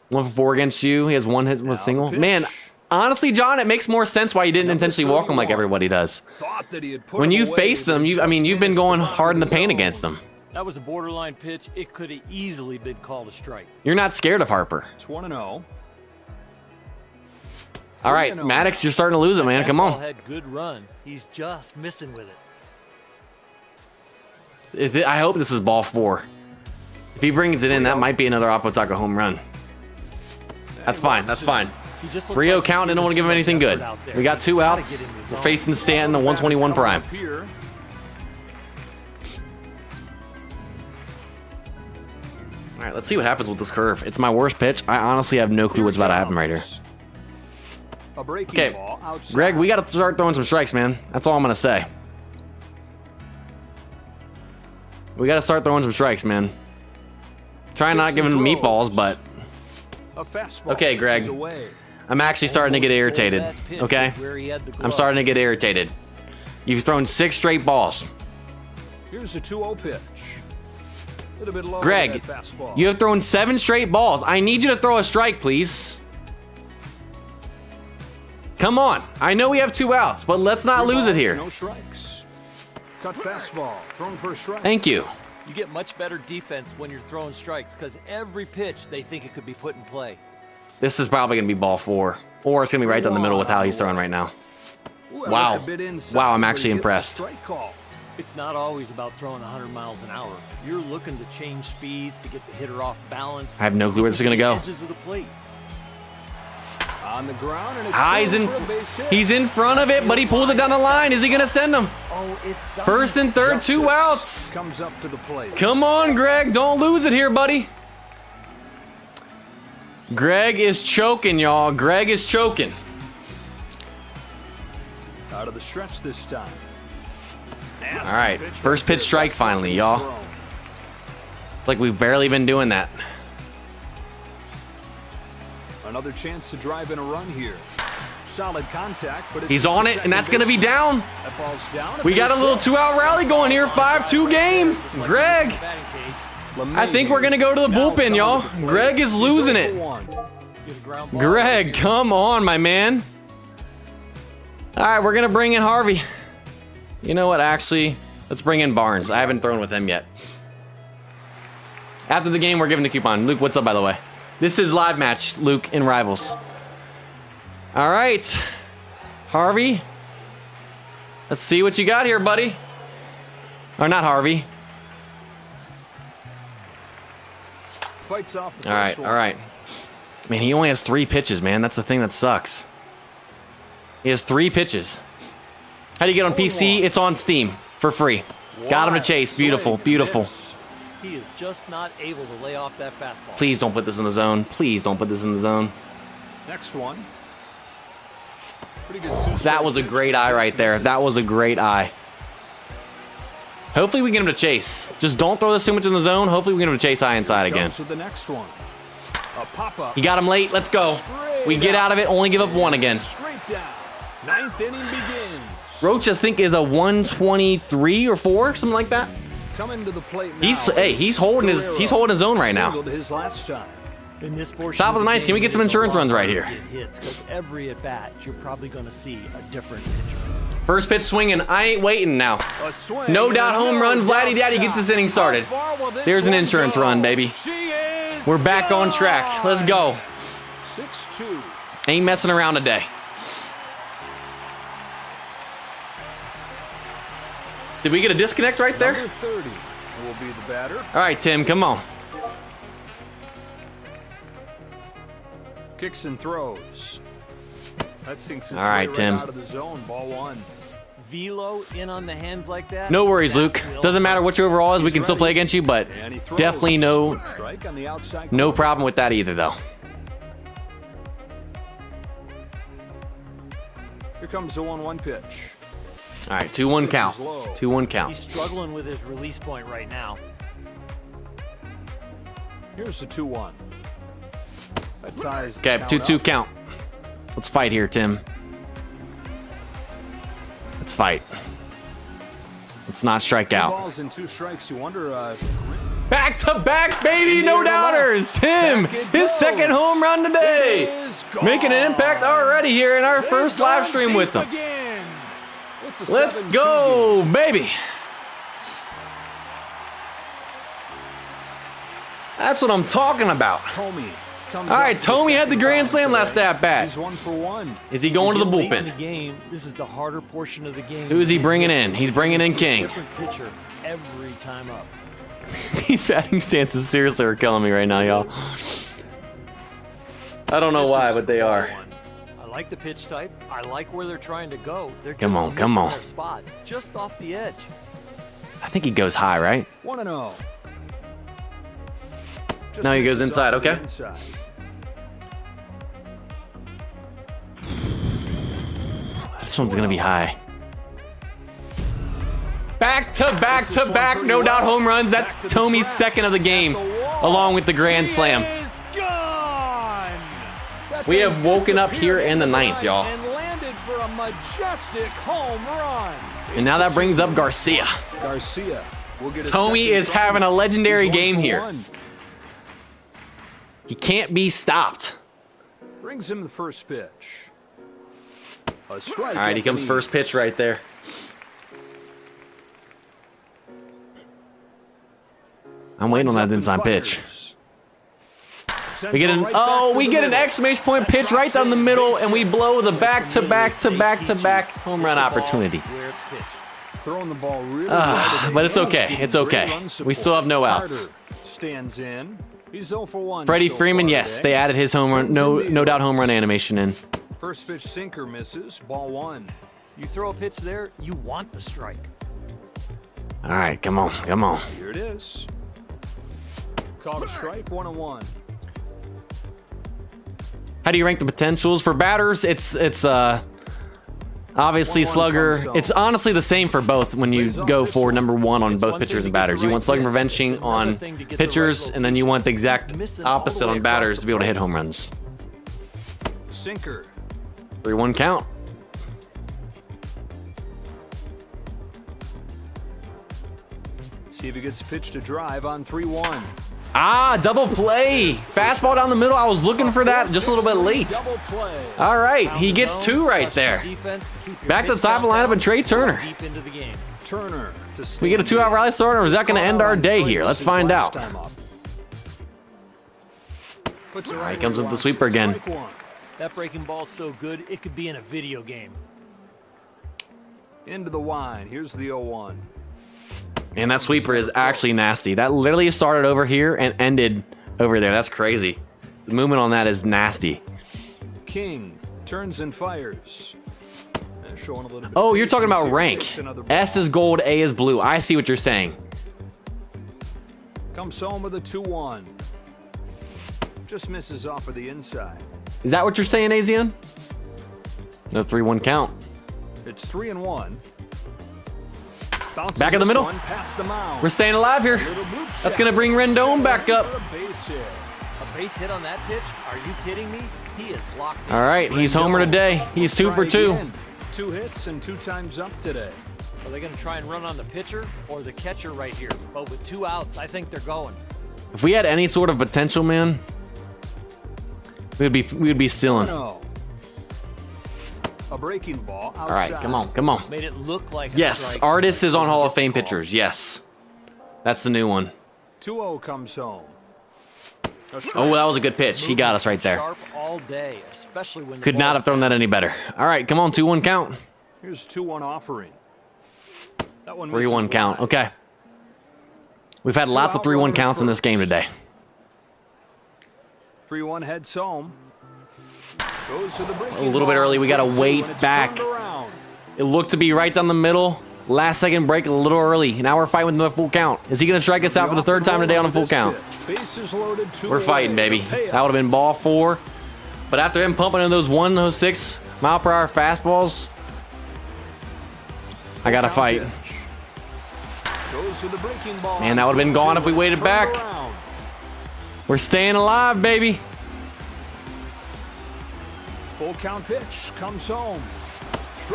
1 for 4 against you. He has one hit with a single. Man, honestly, John, it makes more sense why you didn't intentionally walk him like everybody does. When you face them, you've been going hard in the paint against them. That was a borderline pitch. It could have easily been called a strike. You're not scared of Harper. It's 1-0. All right, Maddox, you're starting to lose it, man. Come on. Had good run. He's just missing with it. I hope this is ball 4. If he brings it in, that might be another Apotaka home run. That's fine. That's fine. 3-0 count. I don't want to give him anything good. We got 2 outs. We're facing Stanton, the 121 prime. All right, let's see what happens with this curve. It's my worst pitch. I honestly have no clue what's about to happen right here. Okay, Greg, we got to start throwing some strikes, man. That's all I'm going to say. We got to start throwing some strikes, man. Try not giving him meatballs, but... Okay, Greg. I'm actually starting to get irritated, okay? I'm starting to get irritated. You've thrown 6 straight balls. Here's a 2-0 pitch. Greg, you have thrown 7 straight balls. I need you to throw a strike, please. Come on. I know we have 2 outs, but let's not lose it here. No strikes. Cut fastball, thrown for a strike. Thank you. You get much better defense when you're throwing strikes because every pitch they think it could be put in play. This is probably going to be ball 4. Or it's going to be right down the middle with how he's throwing right now. Wow. Wow, I'm actually impressed. It's not always about throwing 100 miles an hour. You're looking to change speeds to get the hitter off balance. I have no clue where this is going to go. Edges of the plate. On the ground, and he's in front of it, but he pulls it down the line. Is he going to send him? First and third, 2 outs. Comes up to the plate. Come on, Greg. Don't lose it here, buddy. Greg is choking, y'all. Greg is choking. Out of the stretch this time. All right, first pitch strike finally, y'all. Like we've barely been doing that. Another chance to drive in a run here. Solid contact, but he's on it, and that's going to be down. That ball's down. We got a little 2-out rally going here. 5-2 game. Greg, I think we're going to go to the bullpen, y'all. Greg is losing it. Greg, come on, my man. All right, we're going to bring in Harvey. You know what? Actually, let's bring in Barnes. I haven't thrown with him yet. After the game, we're giving the coupon. Luke, what's up, by the way? This is live match, Luke, in Rivals. All right. Harvey. Let's see what you got here, buddy. Or not Harvey. Fights off the all right, all right. Man, he only has 3 pitches, man. That's the thing that sucks. He has 3 pitches. How do you get on PC? It's on Steam for free. Got him to chase. Beautiful, beautiful. He is just not able to lay off that fastball. Please don't put this in the zone. Please don't put this in the zone. Next one. That was a great eye right there. That was a great eye. Hopefully we get him to chase. Just don't throw this too much in the zone. Hopefully we get him to chase high inside again. The next one. A pop-up. He got him late. Let's go. We get out of it. Only give up 1 again. Straight down. 9th inning begins. Roach, I think, is a 123 or 4, something like that. Coming to the plate now. He's holding his own right now. His last shot. In this portion Top of the 9th. Can we get some insurance runs right here? Because every at bat, you're probably going to see a different pitcher. First pitch swinging. I ain't waiting now. No doubt home run. Vladdy Daddy gets this inning started. There's an insurance run, baby. We're back on track. Let's go. 6-2. Ain't messing around today. Did we get a disconnect right there? Number 30 will be the batter. All right, Tim, come on. Kicks and throws. That sinks its All right, way Tim. out of the zone. Ball 1. Velo in on the hands like that. No worries, That Luke. will- Doesn't matter what your overall is. We can still play against you, but And he throws. definitely no Strike on the outside no corner. problem with that either, though. Here comes the 1-1 pitch. All right, 2-1 count. 2-1 count. He's struggling with his release point right now. Here's the 2-1. That ties the Okay, count 2-2 up. count. Let's fight here, Tim. Let's fight. Let's not strike Two out. balls and 2 strikes. You wonder. Back to back, baby, no Near the left. doubters. Tim, Back it his goes. second home run It today. is gone. Making an impact already here in our They've first gone live stream with deep them. again. It's a Let's 7-2 go, game. baby. That's what I'm talking about. Tomey comes All right, up to the Tomey had the second grand bottom slam today. last at bat. He's 1 for 1. Is he going to the Late in the bullpen? game, this is the harder portion of the game. Who is he bringing in? He's bringing in King. Different pitcher every time up. These batting stances seriously are killing me right now, y'all. I don't know This why, is but they are. 4-1. I like the pitch type. I like where they're trying to go. They're Come just on, come missing on. their spots, just off the edge. I think he goes high, right? 1-0. Just Now he goes misses inside, off the okay. inside. This one's gonna be high. Back to back to back, no doubt home runs. That's Tomey's second of the game, along with the grand slam. He is gone. That We thing have woken up here disappeared in the into ninth, y'all. And landed for a majestic home run. And now that brings up Garcia. Garcia will get a Tomey second is try. having a legendary He's 1 game for here. 1. He can't be stopped. Brings him the first pitch. A strike. All right, he comes first pitch right there. I'm waiting on that inside pitch. We get an exclamation point pitch right down the middle, and we blow the back to back to back to back home run opportunity. Where it's pitched. Throwing the ball really well today. But it's And he's okay. getting It's great okay. run We support. still have no outs. Carter stands in. He's 0 for 1. Freddie so Freeman, far yes, today. they added his home run, no doubt home run animation in. First pitch sinker misses. Ball 1. You throw a pitch there, you want the strike. All right, come on, come on. Here it is. Called a strike. 1-1. How do you rank the potentials for batters? It's obviously 1-1 slugger. comes out. It's honestly the same for both when you go for number 1 on It's both one pitchers thing and to get batters. the You right want slugging pitch. prevention It's another on thing to get the right pitchers, and then you want the exact He's missing all the opposite way on across batters the to be able to hit plate. home runs. Sinker. 3-1 count. See if he gets pitched to drive on 3-1. Ah, double play. Fastball down the middle. I was looking for that just a little bit late. Double play. All right, Pound he the gets zone, 2 right crush there. the defense, keep your Back to the pitch top of the count lineup down, and Trey Turner. Deep into the game. Turner to We get a 2-out rally starter, or is that going to end our day here? Let's find out. All right, comes up the sweeper again. That breaking ball's so good, it could be in a video game. Into the wine. Here's the 0-1. And that sweeper is actually nasty. That literally started over here and ended over there. That's crazy. The movement on that is nasty. King turns and fires. Showing a little bit Oh, of you're talking patience about here. rank. Takes another S ball. is gold, A is blue. I see what you're saying. Comes home with a 2-1. Just misses off of the inside. Is that what you're saying, Azian? No 3-1 count. It's 3-1. Bounces Back in the this middle. one past the mound. We're staying alive here. Little boot That's shot. going to bring Rendon back up. For a base hit. A base hit on that pitch? Are you kidding me? He is locked in. All right, he's homer today. He's 2 for Try 2. again. 2 hits and 2 times up today. Are they going to try and run on the pitcher or the catcher right here? But with 2 outs, I think they're going. If we had any sort of potential, man, we would be stealing. No. A breaking ball outside. All right, come on, come on. Made it look like a Yes, strike. Artis is on Hall of Get the Fame call. pitchers. Yes, that's the new one. 2-0 comes home. Oh, that was a good pitch. He got us right there. Sharp all day, especially when the Could not ball- have thrown that any better. All right, come on, 2-1 count. Here's 2-1 offering. That one 3-1 misses count. wide. Okay. We've had lots of 3-1 out counts in this game runners today. 3-1 heads home. Goes to the A little bit early. We got to wait back. It looked to be right down the middle. Last second break a little early. Now we're fighting with the full count. Is he going to strike us out for the third time today on a full count? We're fighting, baby. That would have been ball 4. But after him pumping in those 106 mile per hour fastballs, I got to fight. Man, that would have been gone if we waited back. We're staying alive, baby. Full count pitch comes home.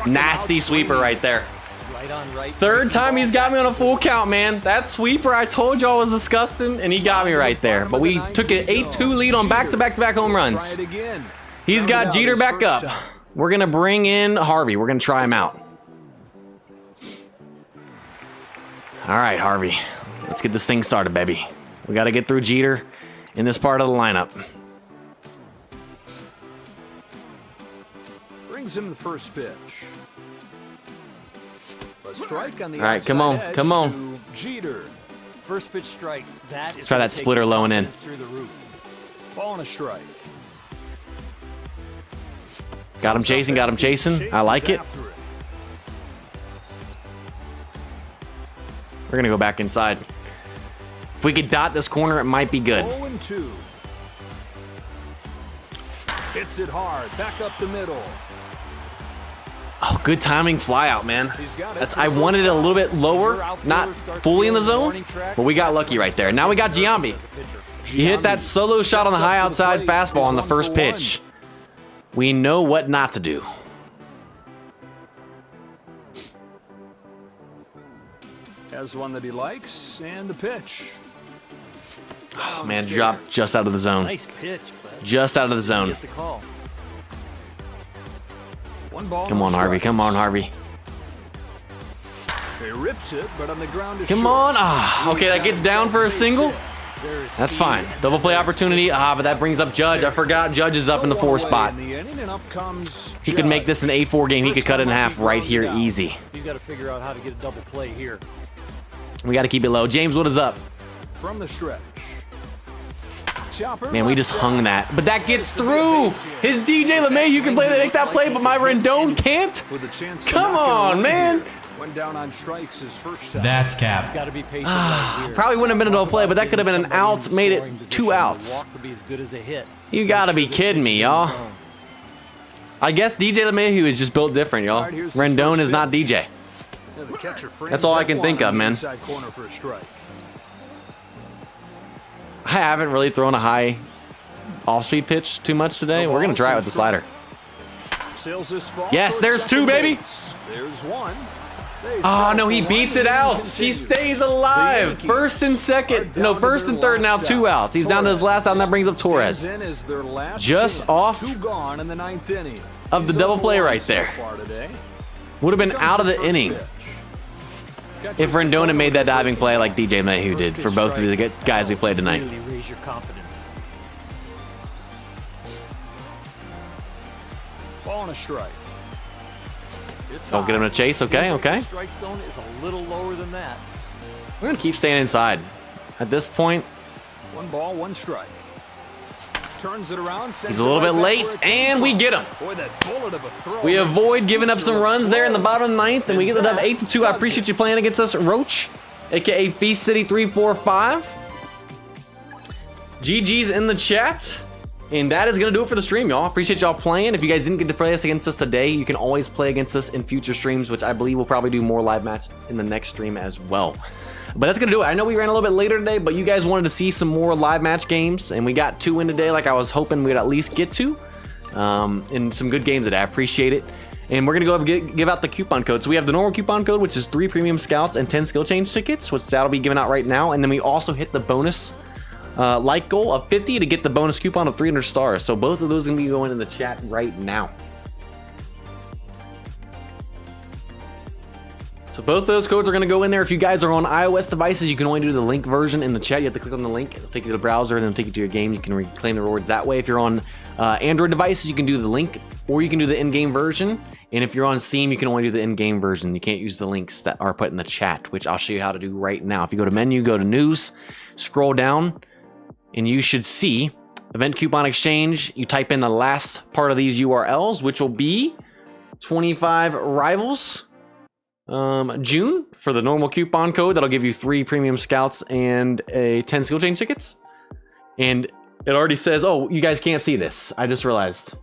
Nasty sweeper right there. Right on right. Third time he's got me on a full count, man. That sweeper I told y'all was disgusting, and he got me right there. But we took an 8-2 lead on back-to-back home runs. He's got Jeter back up. We're going to bring in Harvey. We're going to try him out. All right, Harvey. Let's get this thing started, baby. We got to get through Jeter in this part of the lineup. Brings him the first pitch. A strike on the all right, come on, come on. Jeter. First pitch strike. That is try that splitter low and in. Through the roof. Ball and a strike. Got him chasing, got him chasing. I like it. We're going to go back inside. If we could dot this corner, it might be good. 0-2. Hits it hard, back up the middle. Oh, good timing fly out, man. I wanted it a little bit lower, not fully in the zone, but we got lucky right there. Now we got Giambi. He hit that solo shot on the high outside fastball on the first pitch. We know what not to do. Has one that he likes, and the pitch. Oh, man, dropped just out of the zone. Nice pitch, bud. Just out of the zone. Get the call. Come on, Harvey. Come on, Harvey. He rips it, but on the ground is Come on. Ah, okay, that gets down for a single. That's fine. Double play opportunity. Ah, but that brings up Judge. I forgot Judge is up in the 4 spot. He could make this an 8-4 game. He could cut it in half right here easy. You got to figure out how to get a double play here. We got to keep it low. James, what is up? From the stretch. Man, we just hung that. But that gets through. His DJ LeMahieu can make that play, but my Rendon can't? Come on, man. Went down on strikes his first time. That's cap. Got to be patient right here. Probably wouldn't have been a double play, but that could have been an out, made it 2 outs. Walk could be as good as a hit. You got to be kidding me, y'all. I guess DJ LeMahieu is just built different, y'all. Rendon is not DJ. That's all I can think of, man. I haven't really thrown a high off-speed pitch too much today. We're going to try it with the slider. Yes, there's 2, baby. There's 1. Oh, no, he beats it out. He stays alive. First and second. No, first and third, now 2 outs. He's down to his last out, and that brings up Torres. Just off of the double play right there. Would have been out of the inning if Rendon had made that diving play like DJ LeMahieu did for both of the guys we played tonight. Really raise your confidence. Ball and a strike. Don't get him to chase. Okay, okay. Strike zone is a little lower than that. We're going to keep staying inside. At this point, 1 ball, 1 strike. Turns it around. He's a little bit late, and we get him. Boy, that bullet of a throw. We avoid giving up some runs there in the bottom of the 9th, and we get the dub 8-2. I appreciate you playing against us, Roach, aka Feast City 345. GG's in the chat. And that is going to do it for the stream, y'all. Appreciate y'all playing. If you guys didn't get to play us against us today, you can always play against us in future streams, which I believe we'll probably do more live match in the next stream as well. But that's going to do it. I know we ran a little bit later today, but you guys wanted to see some more live match games, and we got 2 in today like I was hoping we'd at least get to. And some good games today. I appreciate it. And we're going to go give out the coupon code. So we have the normal coupon code, which is 3 premium scouts and 10 skill change tickets, which that'll be given out right now. And then we also hit the bonus like goal of 50 to get the bonus coupon of 300 stars. So both of those are going to be going in the chat right now. So both of those codes are going to go in there. If you guys are on iOS devices, you can only do the link version in the chat. You have to click on the link. It'll take you to the browser and it'll take you to your game. You can reclaim the rewards that way. If you're on Android devices, you can do the link, or you can do the in-game version. And if you're on Steam, you can only do the in-game version. You can't use the links that are put in the chat, which I'll show you how to do right now. If you go to menu, go to news, scroll down, and you should see Event coupon exchange, you type in the last part of these URLs, which will be 25 rivals. June for the normal coupon code. That'll give you 3 premium scouts and a 10 skill change tickets. And it already says, oh, you guys can't see this. I just realized.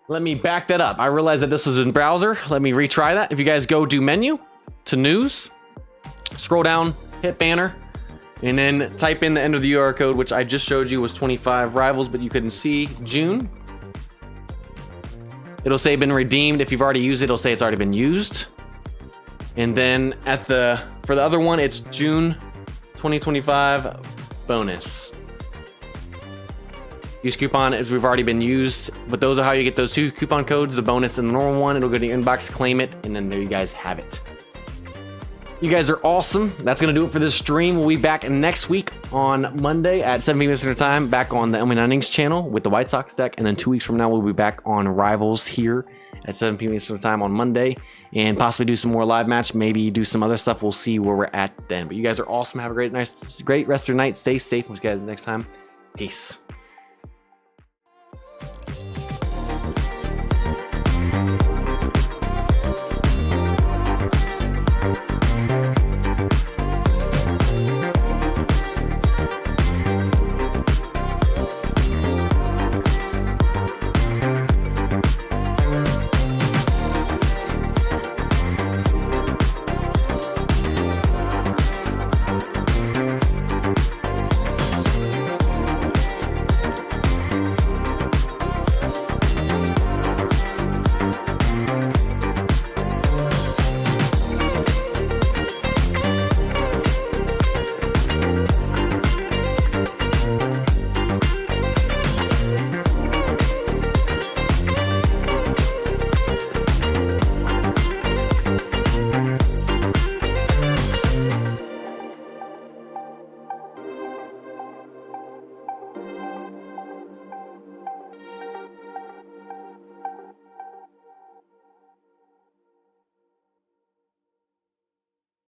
Let me back that up. I realized that this is in browser. Let me retry that. If you guys go to menu to news, scroll down, hit banner, and then type in the end of the URL code, which I just showed you was 25 rivals, but you couldn't see June. It'll say been redeemed. If you've already used it, it'll say it's already been used. And then for the other one, it's June 2025 bonus. Use coupon as we've already been used, but those are how you get those 2 coupon codes, the bonus and the normal one. It'll go to your inbox, claim it, and then there you guys have it. You guys are awesome. That's going to do it for this stream. We'll be back next week on Monday at 7 p.m. Eastern Time, back on the Innings channel with the White Sox deck. And then 2 weeks from now, we'll be back on Rivals here at 7 p.m. Eastern Time on Monday, and possibly do some more live match, maybe do some other stuff. We'll see where we're at then. But you guys are awesome. Have a great rest of your night. Stay safe. We'll see you guys next time. Peace.